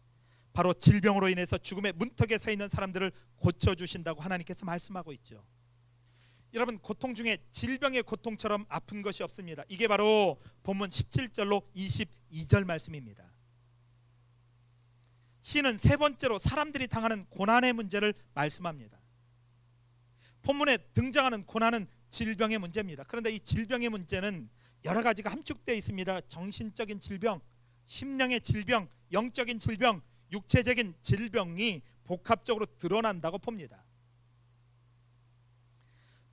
바로 질병으로 인해서 죽음의 문턱에 서 있는 사람들을 고쳐주신다고 하나님께서 말씀하고 있죠. 여러분, 고통 중에 질병의 고통처럼 아픈 것이 없습니다. 이게 바로 본문 17절로 22절 말씀입니다. 시는 세 번째로 사람들이 당하는 고난의 문제를 말씀합니다. 본문에 등장하는 고난은 질병의 문제입니다. 그런데 이 질병의 문제는 여러 가지가 함축되어 있습니다. 정신적인 질병, 심령의 질병, 영적인 질병, 육체적인 질병이 복합적으로 드러난다고 봅니다.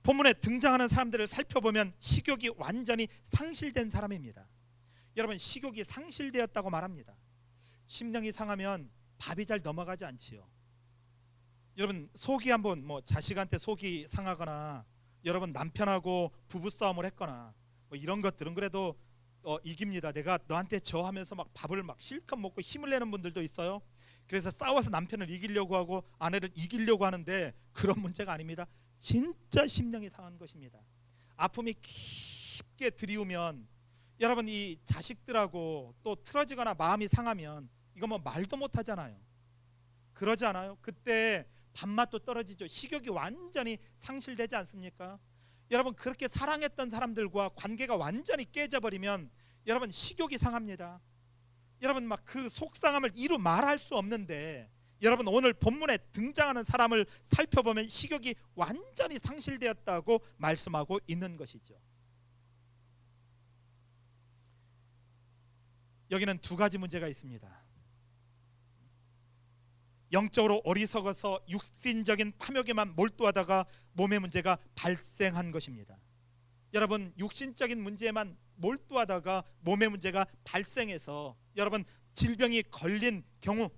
본문에 등장하는 사람들을 살펴보면 식욕이 완전히 상실된 사람입니다. 여러분, 식욕이 상실되었다고 말합니다. 심령이 상하면 밥이 잘 넘어가지 않지요. 여러분, 속이 한번 자식한테 속이 상하거나, 여러분 남편하고 부부싸움을 했거나 이런 것들은 그래도 이깁니다. 내가 너한테 져하면서 막 밥을 막 실컷 먹고 힘을 내는 분들도 있어요. 그래서 싸워서 남편을 이기려고 하고 아내를 이기려고 하는데 그런 문제가 아닙니다. 진짜 심령이 상한 것입니다. 아픔이 깊게 들이우면 여러분, 이 자식들하고 또 틀어지거나 마음이 상하면 이거 말도 못 하잖아요. 그러지 않아요? 그때 밥맛도 떨어지죠. 식욕이 완전히 상실되지 않습니까? 여러분, 그렇게 사랑했던 사람들과 관계가 완전히 깨져버리면 여러분, 식욕이 상합니다. 여러분, 막 그 속상함을 이루 말할 수 없는데, 여러분, 오늘 본문에 등장하는 사람을 살펴보면 식욕이 완전히 상실되었다고 말씀하고 있는 것이죠. 여기는 두 가지 문제가 있습니다. 영적으로 어리석어서 육신적인 탐욕에만 몰두하다가 몸의 문제가 발생한 것입니다. 여러분, 육신적인 문제에만 몰두하다가 몸의 문제가 발생해서 여러분, 질병이 걸린 경우,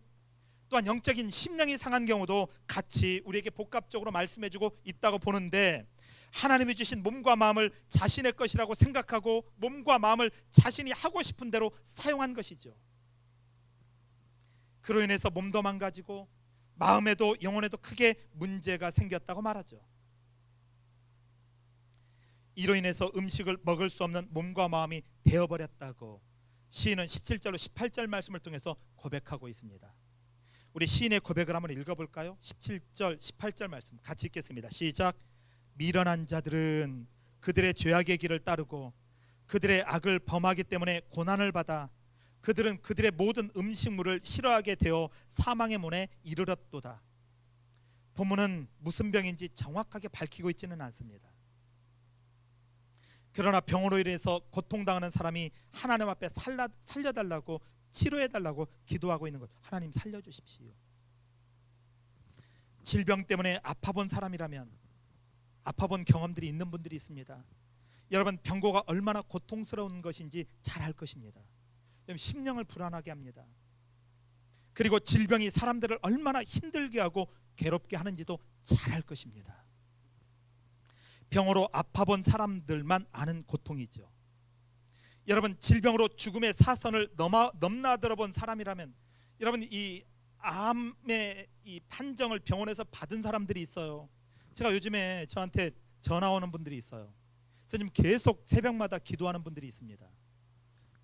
또한 영적인 심령이 상한 경우도 같이 우리에게 복합적으로 말씀해주고 있다고 보는데, 하나님이 주신 몸과 마음을 자신의 것이라고 생각하고 몸과 마음을 자신이 하고 싶은 대로 사용한 것이죠. 그로 인해서 몸도 망가지고 마음에도 영혼에도 크게 문제가 생겼다고 말하죠. 이로 인해서 음식을 먹을 수 없는 몸과 마음이 되어버렸다고 시인은 17절로 18절 말씀을 통해서 고백하고 있습니다. 우리 시인의 고백을 한번 읽어볼까요? 17절 18절 말씀 같이 읽겠습니다. 시작. 미련한 자들은 그들의 죄악의 길을 따르고 그들의 악을 범하기 때문에 고난을 받아 그들은 그들의 모든 음식물을 싫어하게 되어 사망의 문에 이르렀도다. 본문은 무슨 병인지 정확하게 밝히고 있지는 않습니다. 그러나 병으로 인해서 고통당하는 사람이 하나님 앞에 살려달라고, 치료해달라고 기도하고 있는 것. 하나님 살려주십시오. 질병 때문에 아파본 사람이라면, 아파본 경험들이 있는 분들이 있습니다. 여러분, 병고가 얼마나 고통스러운 것인지 잘 알 것입니다. 심령을 불안하게 합니다. 그리고 질병이 사람들을 얼마나 힘들게 하고 괴롭게 하는지도 잘 알 것입니다. 병으로 아파본 사람들만 아는 고통이죠. 여러분, 질병으로 죽음의 사선을 넘나들어 본 사람이라면, 여러분, 이 암의 이 판정을 병원에서 받은 사람들이 있어요. 제가 요즘에 저한테 전화 오는 분들이 있어요. 선생님, 계속 새벽마다 기도하는 분들이 있습니다.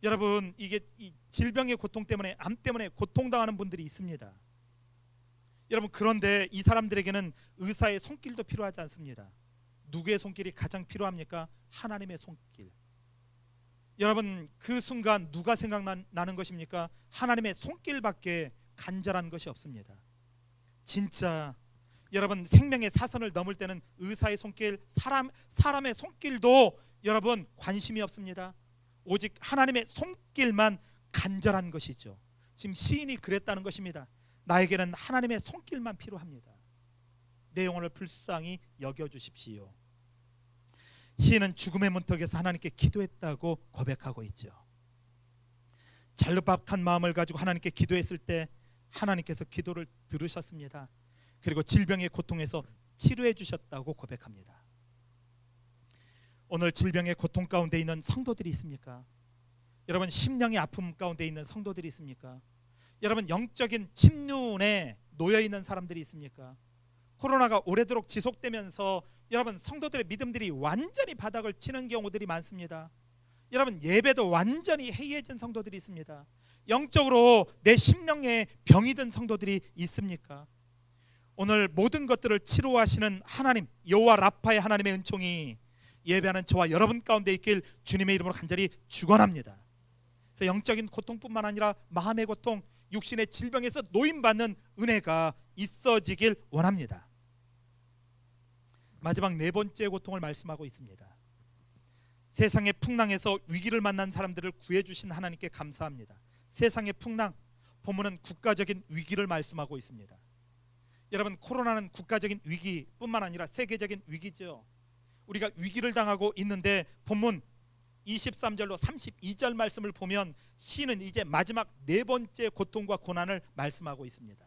여러분, 이게 이 질병의 고통 때문에, 암 때문에 고통당하는 분들이 있습니다. 여러분, 그런데 이 사람들에게는 의사의 손길도 필요하지 않습니다. 누구의 손길이 가장 필요합니까? 하나님의 손길. 여러분, 그 순간 누가 생각나는 것입니까? 하나님의 손길밖에 간절한 것이 없습니다. 진짜 여러분, 생명의 사선을 넘을 때는 의사의 손길, 사람의 손길도 여러분 관심이 없습니다. 오직 하나님의 손길만 간절한 것이죠. 지금 시인이 그랬다는 것입니다. 나에게는 하나님의 손길만 필요합니다. 내 영혼을 불쌍히 여겨주십시오. 시인은 죽음의 문턱에서 하나님께 기도했다고 고백하고 있죠. 절박한 마음을 가지고 하나님께 기도했을 때 하나님께서 기도를 들으셨습니다. 그리고 질병의 고통에서 치료해 주셨다고 고백합니다. 오늘 질병의 고통 가운데 있는 성도들이 있습니까? 여러분, 심령의 아픔 가운데 있는 성도들이 있습니까? 여러분, 영적인 침륜에 놓여 있는 사람들이 있습니까? 코로나가 오래도록 지속되면서 여러분 성도들의 믿음들이 완전히 바닥을 치는 경우들이 많습니다. 여러분 예배도 완전히 해이해진 성도들이 있습니다. 영적으로 내 심령에 병이 든 성도들이 있습니까? 오늘 모든 것들을 치료하시는 하나님 여호와 라파의 하나님의 은총이 예배하는 저와 여러분 가운데 있길 주님의 이름으로 간절히 축원합니다. 그래서 영적인 고통뿐만 아니라 마음의 고통, 육신의 질병에서 노임받는 은혜가 있어지길 원합니다. 마지막 네 번째 고통을 말씀하고 있습니다. 세상의 풍랑에서 위기를 만난 사람들을 구해주신 하나님께 감사합니다. 세상의 풍랑, 본문은 국가적인 위기를 말씀하고 있습니다. 여러분 코로나는 국가적인 위기뿐만 아니라 세계적인 위기죠. 우리가 위기를 당하고 있는데 본문 23절로 32절 말씀을 보면 시는 이제 마지막 네 번째 고통과 고난을 말씀하고 있습니다.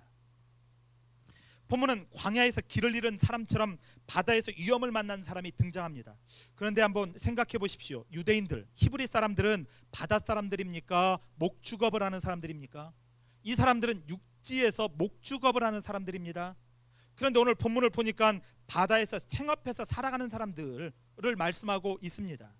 본문은 광야에서 길을 잃은 사람처럼 바다에서 위험을 만난 사람이 등장합니다. 그런데 한번 생각해 보십시오. 유대인들, 히브리 사람들은 바다 사람들입니까? 목축업을 하는 사람들입니까? 이 사람들은 육지에서 목축업을 하는 사람들입니다. 그런데 오늘 본문을 보니까 바다에서 생업해서 살아가는 사람들을 말씀하고 있습니다.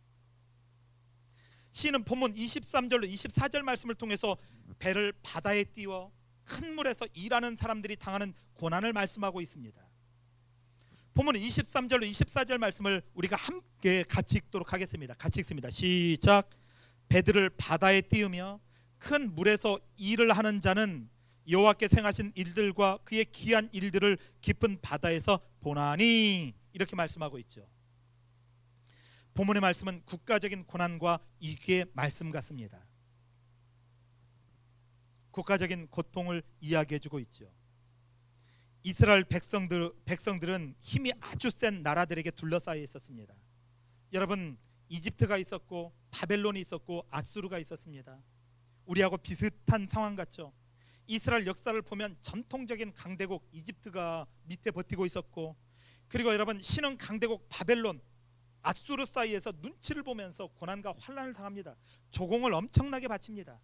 시는 본문 23절로 24절 말씀을 통해서 배를 바다에 띄워 큰 물에서 일하는 사람들이 당하는 고난을 말씀하고 있습니다. 본문은 23절로 24절 말씀을 우리가 함께 같이 읽도록 하겠습니다. 같이 읽습니다. 시작. 배들을 바다에 띄우며 큰 물에서 일을 하는 자는 여호와께서 행하신 일들과 그의 기한 일들을 깊은 바다에서 보나니, 이렇게 말씀하고 있죠. 본문의 말씀은 국가적인 고난과 위기의 말씀 같습니다. 국가적인 고통을 이야기해주고 있죠. 이스라엘 백성들은 힘이 아주 센 나라들에게 둘러싸여 있었습니다. 여러분 이집트가 있었고 바벨론이 있었고 아수르가 있었습니다. 우리하고 비슷한 상황 같죠. 이스라엘 역사를 보면 전통적인 강대국 이집트가 밑에 버티고 있었고, 그리고 여러분 신흥 강대국 바벨론, 아수르 사이에서 눈치를 보면서 고난과 환난을 당합니다. 조공을 엄청나게 바칩니다.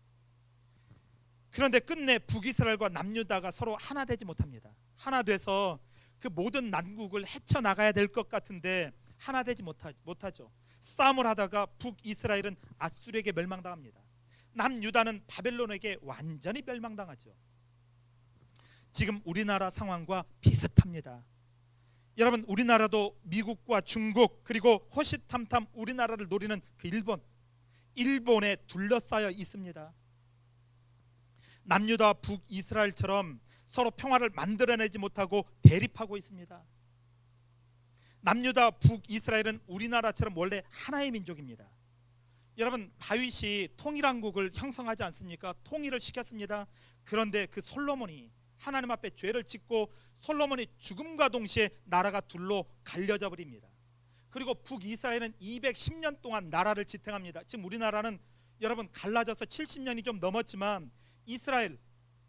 그런데 끝내 북이스라엘과 남유다가 서로 하나 되지 못합니다. 하나 돼서 그 모든 난국을 헤쳐나가야 될 것 같은데 하나 되지 못하죠. 싸움을 하다가 북이스라엘은 아수르에게 멸망당합니다. 남유다는 바벨론에게 완전히 멸망당하죠. 지금 우리나라 상황과 비슷합니다. 여러분 우리나라도 미국과 중국 그리고 호시탐탐 우리나라를 노리는 그 일본에 둘러싸여 있습니다. 남유다와 북이스라엘처럼 서로 평화를 만들어내지 못하고 대립하고 있습니다. 남유다와 북이스라엘은 우리나라처럼 원래 하나의 민족입니다. 여러분 다윗이 통일왕국을 형성하지 않습니까? 통일을 시켰습니다. 그런데 그 솔로몬이 하나님 앞에 죄를 짓고 솔로몬이 죽음과 동시에 나라가 둘로 갈려져 버립니다. 그리고 북이스라엘은 210년 동안 나라를 지탱합니다. 지금 우리나라는 여러분 갈라져서 70년이 좀 넘었지만 이스라엘은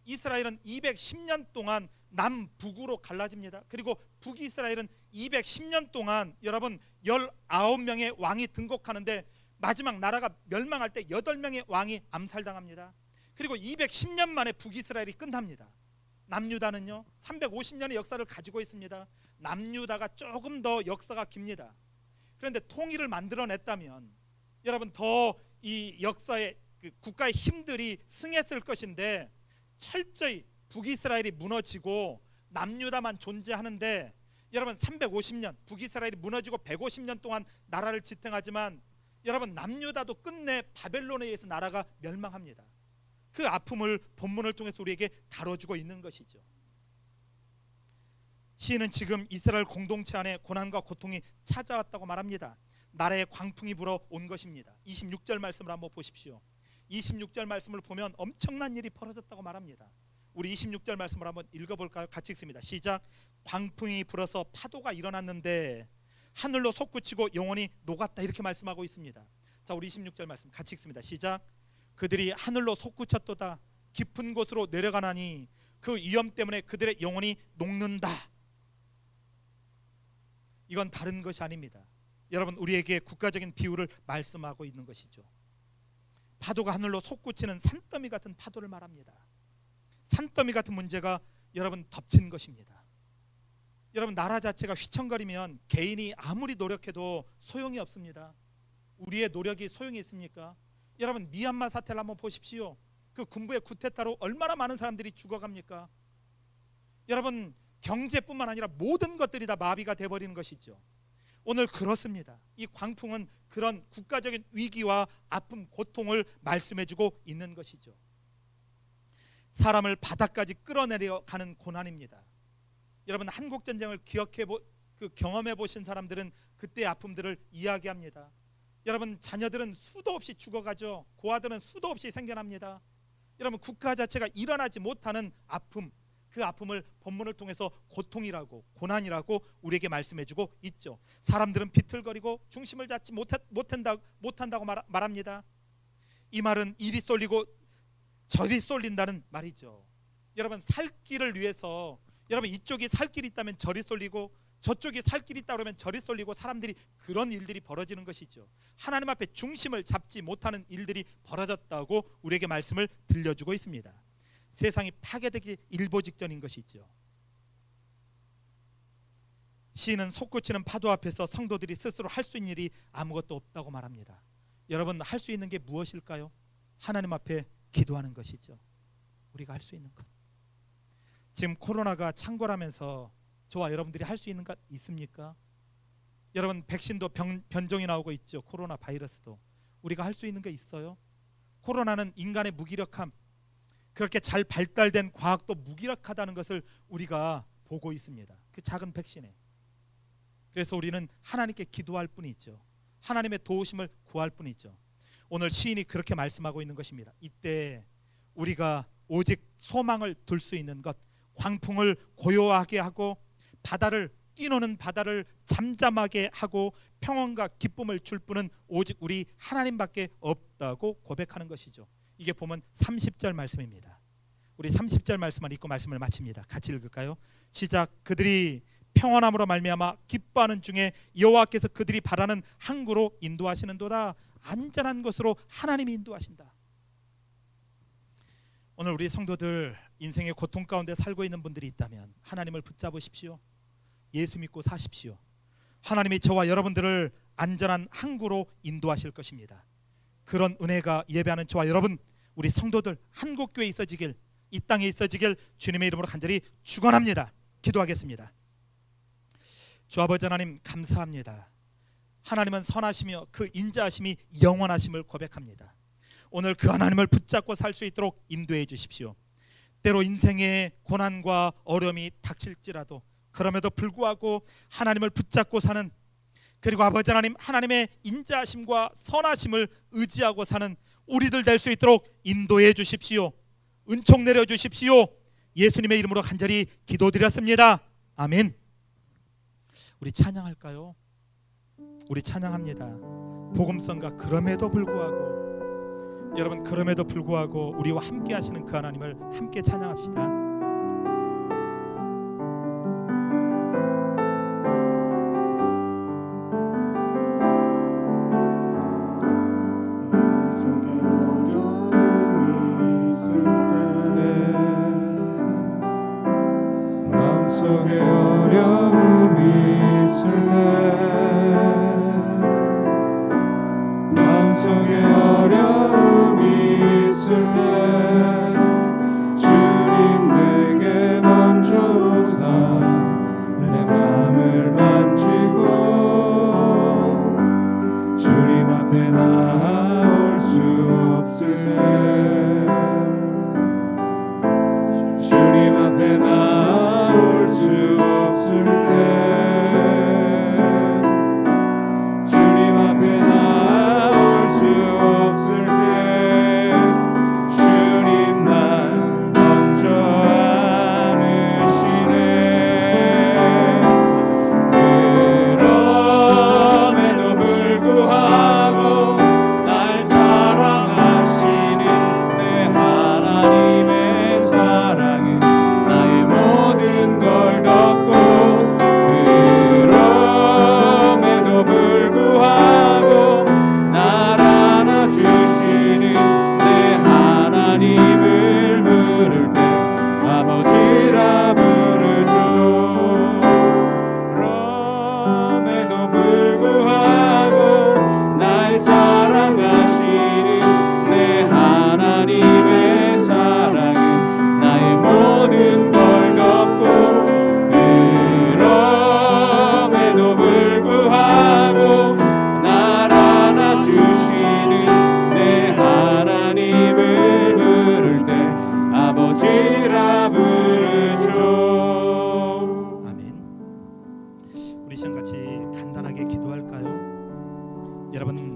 210년 동안 남북으로 갈라집니다. 그리고 북이스라엘은 210년 동안 여러분 19명의 왕이 등극하는데 마지막 나라가 멸망할 때 8명의 왕이 암살당합니다. 그리고 210년 만에 북이스라엘이 끝납니다. 남유다는요 350년의 역사를 가지고 있습니다. 남유다가 조금 더 역사가 깁니다. 그런데 통일을 만들어냈다면 여러분 더 이 역사의 그 국가의 힘들이 승했을 것인데 철저히 북이스라엘이 무너지고 남유다만 존재하는데 여러분 350년 북이스라엘이 무너지고 150년 동안 나라를 지탱하지만 여러분 남유다도 끝내 바벨론에 의해서 나라가 멸망합니다. 그 아픔을 본문을 통해서 우리에게 다뤄주고 있는 것이죠. 시인은 지금 이스라엘 공동체 안에 고난과 고통이 찾아왔다고 말합니다. 나라에 광풍이 불어 온 것입니다. 26절 말씀을 한번 보십시오. 26절 말씀을 보면 엄청난 일이 벌어졌다고 말합니다. 우리 26절 말씀을 한번 읽어볼까요? 같이 읽습니다. 시작. 광풍이 불어서 파도가 일어났는데 하늘로 솟구치고 영원히 녹았다, 이렇게 말씀하고 있습니다. 자, 우리 26절 말씀 같이 읽습니다. 시작. 그들이 하늘로 솟구쳤도다. 깊은 곳으로 내려가나니 그 위험 때문에 그들의 영혼이 녹는다. 이건 다른 것이 아닙니다. 여러분 우리에게 국가적인 비유를 말씀하고 있는 것이죠. 파도가 하늘로 솟구치는 산더미 같은 파도를 말합니다. 산더미 같은 문제가 여러분 덮친 것입니다. 여러분 나라 자체가 휘청거리면 개인이 아무리 노력해도 소용이 없습니다. 우리의 노력이 소용이 있습니까? 여러분 미얀마 사태를 한번 보십시오. 그 군부의 쿠데타로 얼마나 많은 사람들이 죽어갑니까? 여러분 경제뿐만 아니라 모든 것들이 다 마비가 돼버리는 것이죠. 오늘 그렇습니다. 이 광풍은 그런 국가적인 위기와 아픔, 고통을 말씀해주고 있는 것이죠. 사람을 바닥까지 끌어내려 가는 고난입니다. 여러분 한국전쟁을 경험해 보신 사람들은 그때의 아픔들을 이야기합니다. 여러분 자녀들은 수도 없이 죽어가죠. 고아들은 수도 없이 생겨납니다. 여러분 국가 자체가 일어나지 못하는 아픔, 그 아픔을 본문을 통해서 고통이라고 고난이라고 우리에게 말씀해주고 있죠. 사람들은 비틀거리고 중심을 잡지 못한다고 말합니다. 이 말은 이리 쏠리고 저리 쏠린다는 말이죠. 여러분 살 길을 위해서 여러분 이쪽이 살 길이 있다면 저리 쏠리고 저쪽이 살 길이 있다 그러면 저리 쏠리고 사람들이 그런 일들이 벌어지는 것이죠. 하나님 앞에 중심을 잡지 못하는 일들이 벌어졌다고 우리에게 말씀을 들려주고 있습니다. 세상이 파괴되기 일보 직전인 것이죠. 시인은 솟구치는 파도 앞에서 성도들이 스스로 할 수 있는 일이 아무것도 없다고 말합니다. 여러분 할 수 있는 게 무엇일까요? 하나님 앞에 기도하는 것이죠. 우리가 할 수 있는 것. 지금 코로나가 창궐하면서 저와 여러분들이 할 수 있는 것 있습니까? 여러분 백신도 변종이 나오고 있죠. 코로나 바이러스도. 우리가 할 수 있는 게 있어요? 코로나는 인간의 무기력함, 그렇게 잘 발달된 과학도 무기력하다는 것을 우리가 보고 있습니다. 그 작은 백신에. 그래서 우리는 하나님께 기도할 뿐이죠. 하나님의 도우심을 구할 뿐이죠. 오늘 시인이 그렇게 말씀하고 있는 것입니다. 이때 우리가 오직 소망을 둘 수 있는 것, 광풍을 고요하게 하고 바다를 뛰노는 바다를 잠잠하게 하고 평온과 기쁨을 줄 분은 오직 우리 하나님밖에 없다고 고백하는 것이죠. 이게 보면 30절 말씀입니다. 우리 30절 말씀만 읽고 말씀을 마칩니다. 같이 읽을까요? 시작. 그들이 평안함으로 말미암아 기뻐하는 중에 여호와께서 그들이 바라는 항구로 인도하시는도다. 안전한 곳으로 하나님이 인도하신다. 오늘 우리 성도들 인생의 고통 가운데 살고 있는 분들이 있다면 하나님을 붙잡으십시오. 예수 믿고 사십시오. 하나님이 저와 여러분들을 안전한 항구로 인도하실 것입니다. 그런 은혜가 예배하는 저와 여러분, 우리 성도들 한국교회에 있어지길, 이 땅에 있어지길 주님의 이름으로 간절히 축원합니다. 기도하겠습니다. 주 아버지 하나님 감사합니다. 하나님은 선하시며 그 인자하심이 영원하심을 고백합니다. 오늘 그 하나님을 붙잡고 살 수 있도록 인도해 주십시오. 때로 인생의 고난과 어려움이 닥칠지라도 그럼에도 불구하고 하나님을 붙잡고 사는, 그리고 아버지 하나님 하나님의 인자하심과 선하심을 의지하고 사는 우리들 될 수 있도록 인도해 주십시오. 은총 내려 주십시오. 예수님의 이름으로 간절히 기도드렸습니다. 아멘. 우리 찬양할까요? 우리 찬양합니다. 복음성가 그럼에도 불구하고, 여러분 그럼에도 불구하고 우리와 함께 하시는 그 하나님을 함께 찬양합시다. 마음속에 어려움이 있을 때, 마음속에 어려움이 있을 때 주님 내게 먼저 오사 내 마음을 만지고 주님 앞에 나올 수 없을 때, 주님 앞에 나올 수 없을 때, 주님 앞에 나올 수 없을 때, 주님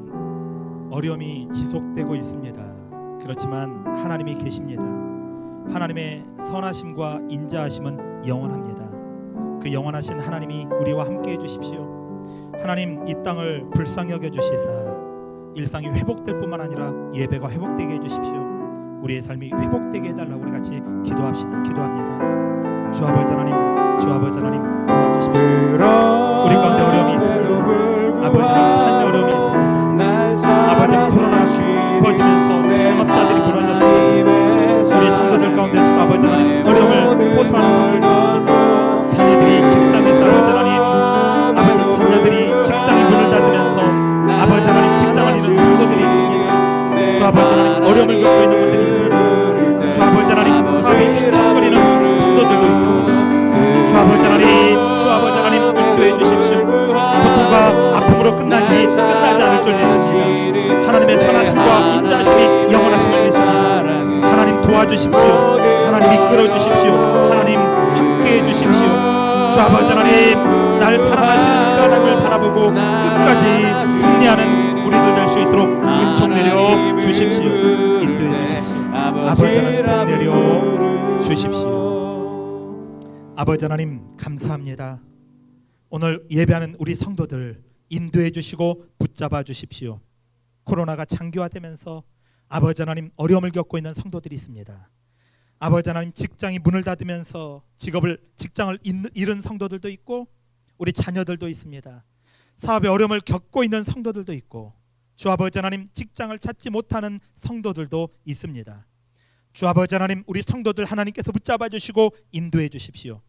하나님, 어려움이 지속되고 있습니다. 그렇지만 하나님이 계십니다. 하나님의 선하심과 인자하심은 영원합니다. 그 영원하신 하나님이 우리와 함께 해주십시오. 하나님, 이 땅을 불쌍히 여겨주시사 일상이 회복될 뿐만 아니라 예배가 회복되게 해주십시오. 우리의 삶이 회복되게 해달라고 우리 같이 기도합시다. 기도합니다. 주 아버지 하나님, 주 아버지 하나님 도와주십시오. 우리 가운데 어려움이 있습니다. 아버지 하나님, 삶의 어려움이 있습니다. 아버지, 코로나가 퍼지면서 자영업자들이 무너졌습니다. 우리 성도들 가운데서도 아버지 하나님 어려움을 호소하는 성도들이 있습니다. 자녀들이 직장에서 아버지 하나님, 아버지 자녀들이 직장이 문을 닫으면서 아버지 하나님 직장을 잃은 성도들이 있습니다. 주 아버지 하나님 어려움을 겪고 있는 분들이 있습니다. 주 아버지 하나님 사회에 휘청거리는 성도들도 있습니다. 주 아버지 하나님, 주 아버지 하나님 인도해 주십시오. 고통과 아픔으로 끝나지 않을 줄 믿습니다. 하나님의 선하심과 인자하심이 영원하심을 믿습니다. 하나님 도와주십시오. 하나님 이끌어 주십시오. 하나님 함께해 주십시오. 주 아버지 하나님, 날 사랑하시는 그 하나님을 바라보고 끝까지 승리하는 우리들 될 수 있도록 은총 내려 주십시오. 인도해 주십시오. 아버지 하나님 내려 주십시오. 아버지 하나님 감사합니다. 오늘 예배하는 우리 성도들 인도해 주시고 붙잡아 주십시오. 코로나가 장기화되면서 아버지 하나님 어려움을 겪고 있는 성도들이 있습니다. 아버지 하나님 직장이 문을 닫으면서 직장을 잃은 성도들도 있고 우리 자녀들도 있습니다. 사업에 어려움을 겪고 있는 성도들도 있고 주 아버지 하나님 직장을 찾지 못하는 성도들도 있습니다. 주 아버지 하나님, 우리 성도들 하나님께서 붙잡아 주시고 인도해 주십시오.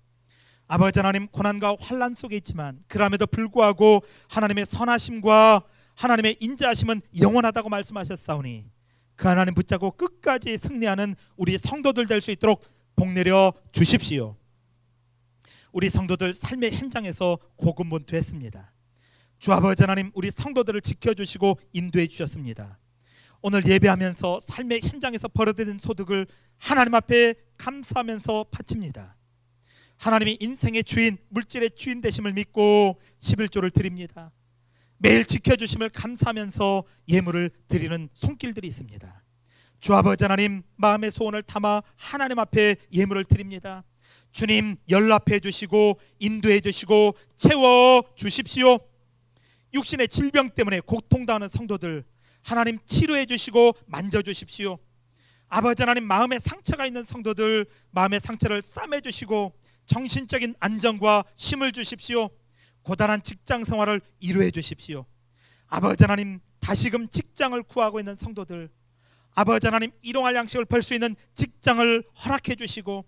아버지 하나님, 고난과 환난 속에 있지만 그럼에도 불구하고 하나님의 선하심과 하나님의 인자하심은 영원하다고 말씀하셨사오니 그 하나님 붙잡고 끝까지 승리하는 우리 성도들 될 수 있도록 복 내려 주십시오. 우리 성도들 삶의 현장에서 고군분투했습니다. 주 아버지 하나님, 우리 성도들을 지켜주시고 인도해 주셨습니다. 오늘 예배하면서 삶의 현장에서 벌어들인 소득을 하나님 앞에 감사하면서 바칩니다. 하나님이 인생의 주인, 물질의 주인 되심을 믿고 11조를 드립니다. 매일 지켜주심을 감사하면서 예물을 드리는 손길들이 있습니다. 주 아버지 하나님, 마음의 소원을 담아 하나님 앞에 예물을 드립니다. 주님 연락해 주시고 인도해 주시고 채워 주십시오. 육신의 질병 때문에 고통당하는 성도들 하나님 치료해 주시고 만져 주십시오. 아버지 하나님, 마음에 상처가 있는 성도들 마음의 상처를 싸매 주시고 정신적인 안정과 힘을 주십시오. 고단한 직장 생활을 이루해 주십시오. 아버지 하나님, 다시금 직장을 구하고 있는 성도들 아버지 하나님, 일용할 양식을 벌 수 있는 직장을 허락해 주시고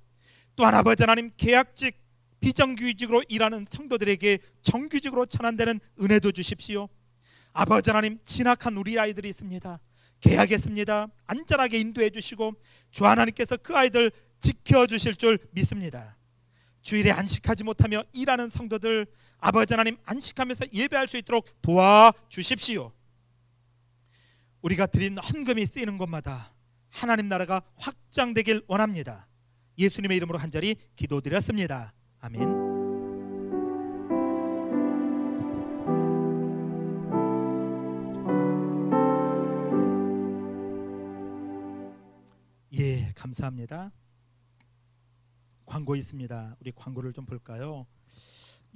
또한 아버지 하나님, 계약직 비정규직으로 일하는 성도들에게 정규직으로 전환되는 은혜도 주십시오. 아버지 하나님, 진학한 우리 아이들이 있습니다. 계약했습니다. 안전하게 인도해 주시고 주 하나님께서 그 아이들 지켜주실 줄 믿습니다. 주일에 안식하지 못하며 일하는 성도들 아버지 하나님, 안식하면서 예배할 수 있도록 도와주십시오. 우리가 드린 헌금이 쓰이는 곳마다 하나님 나라가 확장되길 원합니다. 예수님의 이름으로 간절히 기도드렸습니다. 아멘. 예, 감사합니다. 광고 있습니다. 우리 광고를 좀 볼까요?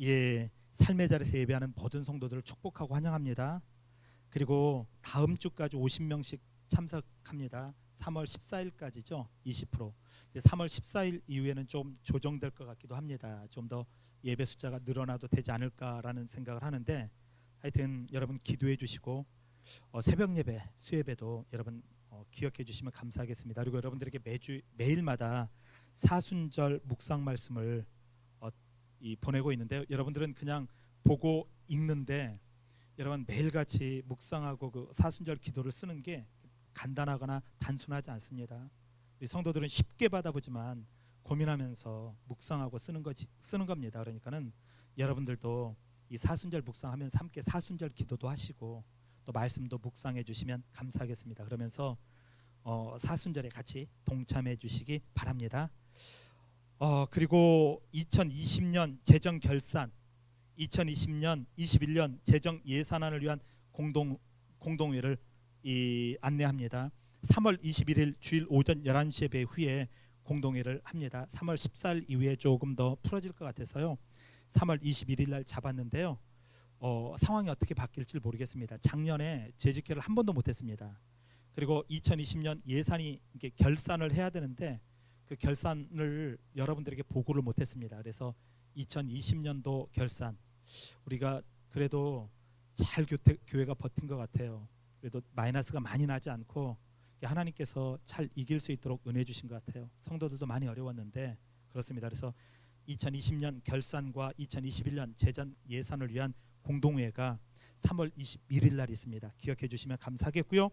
예, 삶의 자리에서 예배하는 모든 성도들을 축복하고 환영합니다. 그리고 다음 주까지 50명씩 참석합니다. 3월 14일까지죠. 20%. 3월 14일 이후에는 좀 조정될 것 같기도 합니다. 좀 더 예배 숫자가 늘어나도 되지 않을까라는 생각을 하는데 하여튼 여러분 기도해 주시고 새벽 예배, 수예배도 여러분 기억해 주시면 감사하겠습니다. 그리고 여러분들에게 매일마다 사순절 묵상 말씀을 보내고 있는데 여러분들은 그냥 보고 읽는데 여러분 매일같이 묵상하고 그 사순절 기도를 쓰는 게 간단하거나 단순하지 않습니다. 우리 성도들은 쉽게 받아보지만 고민하면서 묵상하고 쓰는 겁니다. 그러니까는 여러분들도 이 사순절 묵상하면서 함께 사순절 기도도 하시고 또 말씀도 묵상해 주시면 감사하겠습니다. 그러면서 사순절에 같이 동참해 주시기 바랍니다. 그리고 2020년 재정 결산, 2020년, 21년 재정 예산안을 위한 공동 공동회를 안내합니다. 3월 21일 주일 오전 11시 예배 후에 공동회를 합니다. 3월 14일 이후에 조금 더 풀어질 것 같아서요. 3월 21일 날 잡았는데요. 상황이 어떻게 바뀔지 모르겠습니다. 작년에 재직회를 한 번도 못했습니다. 그리고 2020년 예산이 이렇게 결산을 해야 되는데 그 결산을 여러분들에게 보고를 못했습니다. 그래서 2020년도 결산 우리가 그래도 잘 교회가 버틴 것 같아요. 그래도 마이너스가 많이 나지 않고 하나님께서 잘 이길 수 있도록 은혜 주신 것 같아요. 성도들도 많이 어려웠는데 그렇습니다. 그래서 2020년 결산과 2021년 재정 예산을 위한 공동회가 3월 21일 날 있습니다. 기억해 주시면 감사하겠고요.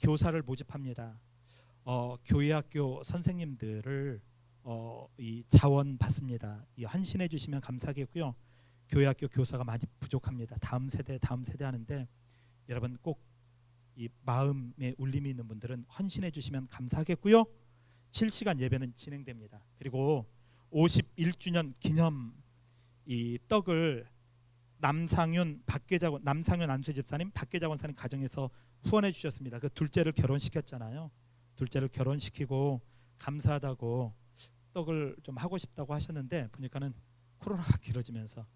교사를 모집합니다. 교회 학교 선생님들을 이 자원 받습니다. 헌신해 주시면 감사하겠고요. 교회 학교 교사가 많이 부족합니다. 다음 세대 하는데 여러분 꼭 이 마음에 울림이 있는 분들은 헌신해 주시면 감사하겠고요. 실시간 예배는 진행됩니다. 그리고 51주년 기념 이 떡을 남상윤 안수 집사님, 박계자 권사님 가정에서 후원해 주셨습니다. 그 둘째를 결혼시켰잖아요. 둘째를 결혼시키고 감사하다고 떡을 좀 하고 싶다고 하셨는데 보니까는 코로나가 길어지면서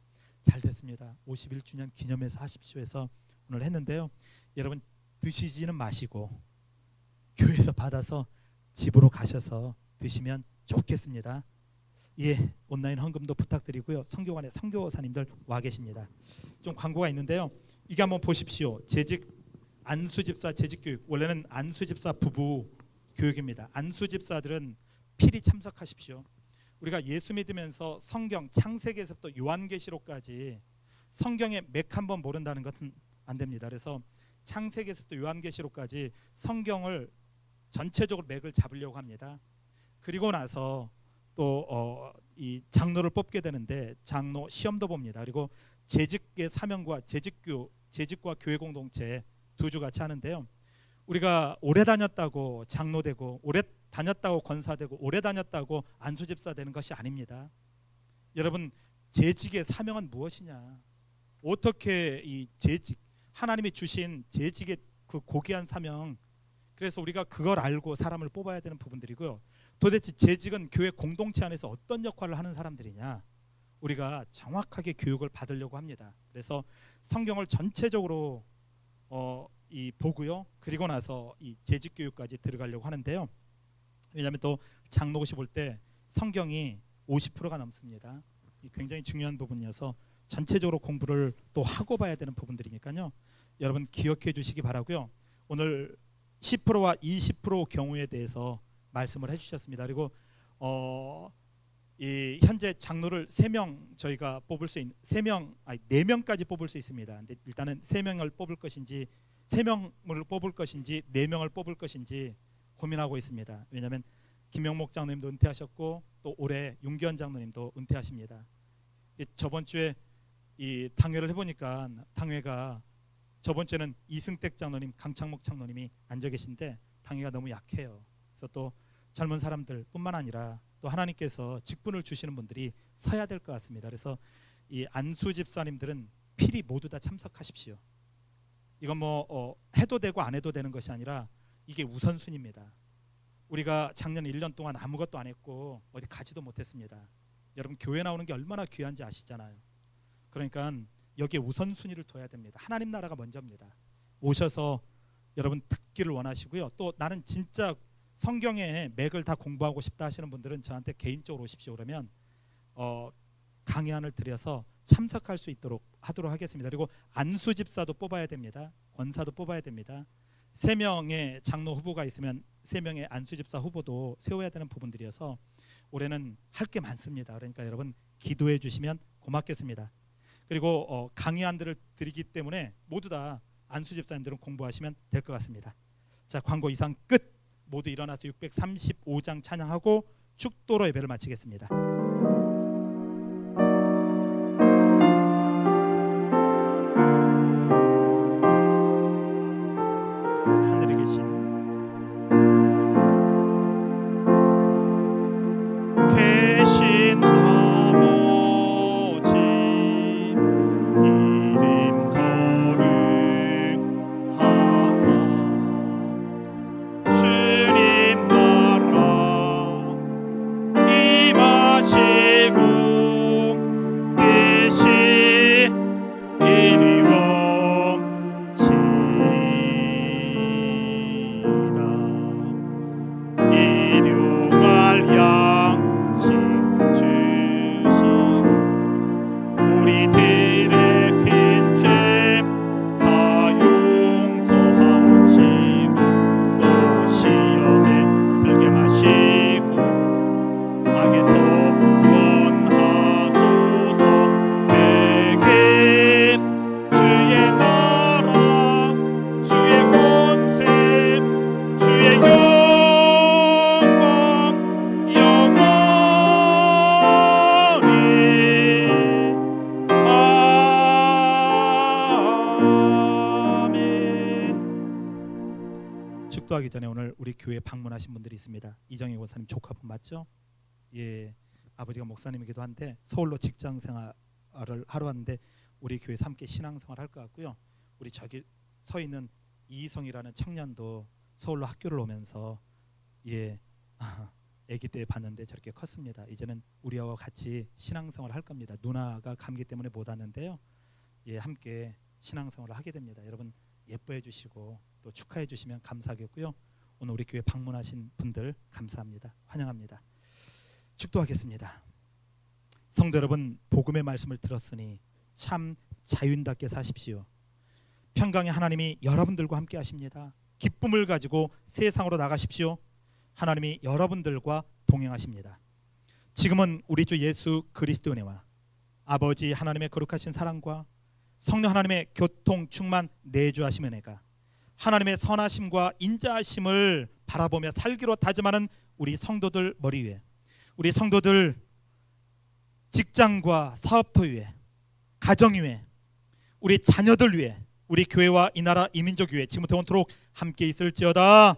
잘 됐습니다. 51주년 기념해서 하십시오 해서 오늘 했는데요. 여러분 드시지는 마시고 교회에서 받아서 집으로 가셔서 드시면 좋겠습니다. 예, 온라인 헌금도 부탁드리고요. 성교관에 선교사님들 와 계십니다. 좀 광고가 있는데요. 이게 한번 보십시오. 재직 안수집사 재직교육. 원래는 안수집사 부부 교육입니다. 안수집사들은 필히 참석하십시오. 우리가 예수 믿으면서 성경 창세기에서부터 요한계시록까지 성경의 맥 한 번 모른다는 것은 안 됩니다. 그래서 창세기에서부터 요한계시록까지 성경을 전체적으로 맥을 잡으려고 합니다. 그리고 나서 또 이 장로를 뽑게 되는데 장로 시험도 봅니다. 그리고 재직의 사명과 재직과 교회 공동체 두 주 같이 하는데요. 우리가 오래 다녔다고 장로되고 오래 다녔다고 권사되고 오래 다녔다고 안수집사 되는 것이 아닙니다. 여러분 재직의 사명은 무엇이냐? 어떻게 이 재직 하나님이 주신 재직의 그 고귀한 사명 그래서 우리가 그걸 알고 사람을 뽑아야 되는 부분들이고요. 도대체 재직은 교회 공동체 안에서 어떤 역할을 하는 사람들이냐 우리가 정확하게 교육을 받으려고 합니다. 그래서 성경을 전체적으로 이 보고요. 그리고 나서 이 재직 교육까지 들어가려고 하는데요. 왜냐하면 또 장로고시 볼 때 성경이 50%가 넘습니다. 굉장히 중요한 부분이어서 전체적으로 공부를 또 하고 봐야 되는 부분들이니까요. 여러분 기억해 주시기 바라고요. 오늘 10%와 20% 경우에 대해서 말씀을 해주셨습니다. 그리고 이 현재 장로를 3명 저희가 뽑을 수 있는 4명까지 뽑을 수 있습니다. 근데 일단은 3명을 뽑을 것인지 3명을 뽑을 것인지 4명을 뽑을 것인지 고민하고 있습니다. 왜냐하면 김영목 장로님도 은퇴하셨고 또 올해 윤기현 장로님도 은퇴하십니다. 저번 주에 이 당회를 해보니까 당회가 저번 주에는 이승택 장로님, 강창목 장로님이 앉아 계신데 당회가 너무 약해요. 그래서 또 젊은 사람들뿐만 아니라 또 하나님께서 직분을 주시는 분들이 서야 될 것 같습니다. 그래서 이 안수 집사님들은 필히 모두 다 참석하십시오. 이건 뭐 해도 되고 안 해도 되는 것이 아니라 이게 우선순위입니다. 우리가 작년 1년 동안 아무것도 안 했고 어디 가지도 못했습니다. 여러분 교회 나오는 게 얼마나 귀한지 아시잖아요. 그러니까 여기에 우선순위를 둬야 됩니다. 하나님 나라가 먼저입니다. 오셔서 여러분 듣기를 원하시고요. 또 나는 진짜 성경의 맥을 다 공부하고 싶다 하시는 분들은 저한테 개인적으로 오십시오. 그러면 강의안을 드려서 참석할 수 있도록 하도록 하겠습니다. 그리고 안수 집사도 뽑아야 됩니다. 권사도 뽑아야 됩니다. 3명의 장로 후보가 있으면 3명의 안수 집사 후보도 세워야 되는 부분들이어서 올해는 할 게 많습니다. 그러니까 여러분 기도해 주시면 고맙겠습니다. 그리고 강의안들을 드리기 때문에 모두 다 안수 집사님들은 공부하시면 될 것 같습니다. 자, 광고 이상 끝. 모두 일어나서 635장 찬양하고 축도로 예배를 마치겠습니다. 하늘에 계신 아버지 이름 거룩하시며 축도하기 전에 오늘 우리 교회 방문하신 분들이 있습니다. 이정희 권사님 조카분 맞죠? 예, 아버지가 목사님이기도 한데 서울로 직장 생활을 하러 왔는데 우리 교회에서 함께 신앙생활 할 것 같고요. 우리 저기 서 있는 이희성이라는 청년도 서울로 학교를 오면서 예, 아기 때 봤는데 저렇게 컸습니다. 이제는 우리와 같이 신앙생활을 할 겁니다. 누나가 감기 때문에 못 왔는데요. 예, 함께 신앙생활을 하게 됩니다. 여러분 예뻐해 주시고 또 축하해 주시면 감사하겠고요. 오늘 우리 교회 방문하신 분들 감사합니다. 환영합니다. 축도하겠습니다. 성도 여러분, 복음의 말씀을 들었으니 참 자윤답게 사십시오. 평강의 하나님이 여러분들과 함께 하십니다. 기쁨을 가지고 세상으로 나가십시오. 하나님이 여러분들과 동행하십니다. 지금은 우리 주 예수 그리스도의 은혜와 아버지 하나님의 거룩하신 사랑과 성령 하나님의 교통 충만 내주하심 은혜가 하나님의 선하심과 인자하심을 바라보며 살기로 다짐하는 우리 성도들 머리 위에, 우리 성도들 직장과 사업터 위에, 가정 위에, 우리 자녀들 위에, 우리 교회와 이 나라 이 민족 위에 지금부터 영원토록 함께 있을지어다.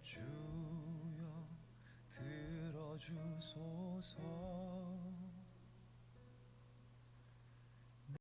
주여 들어주소서.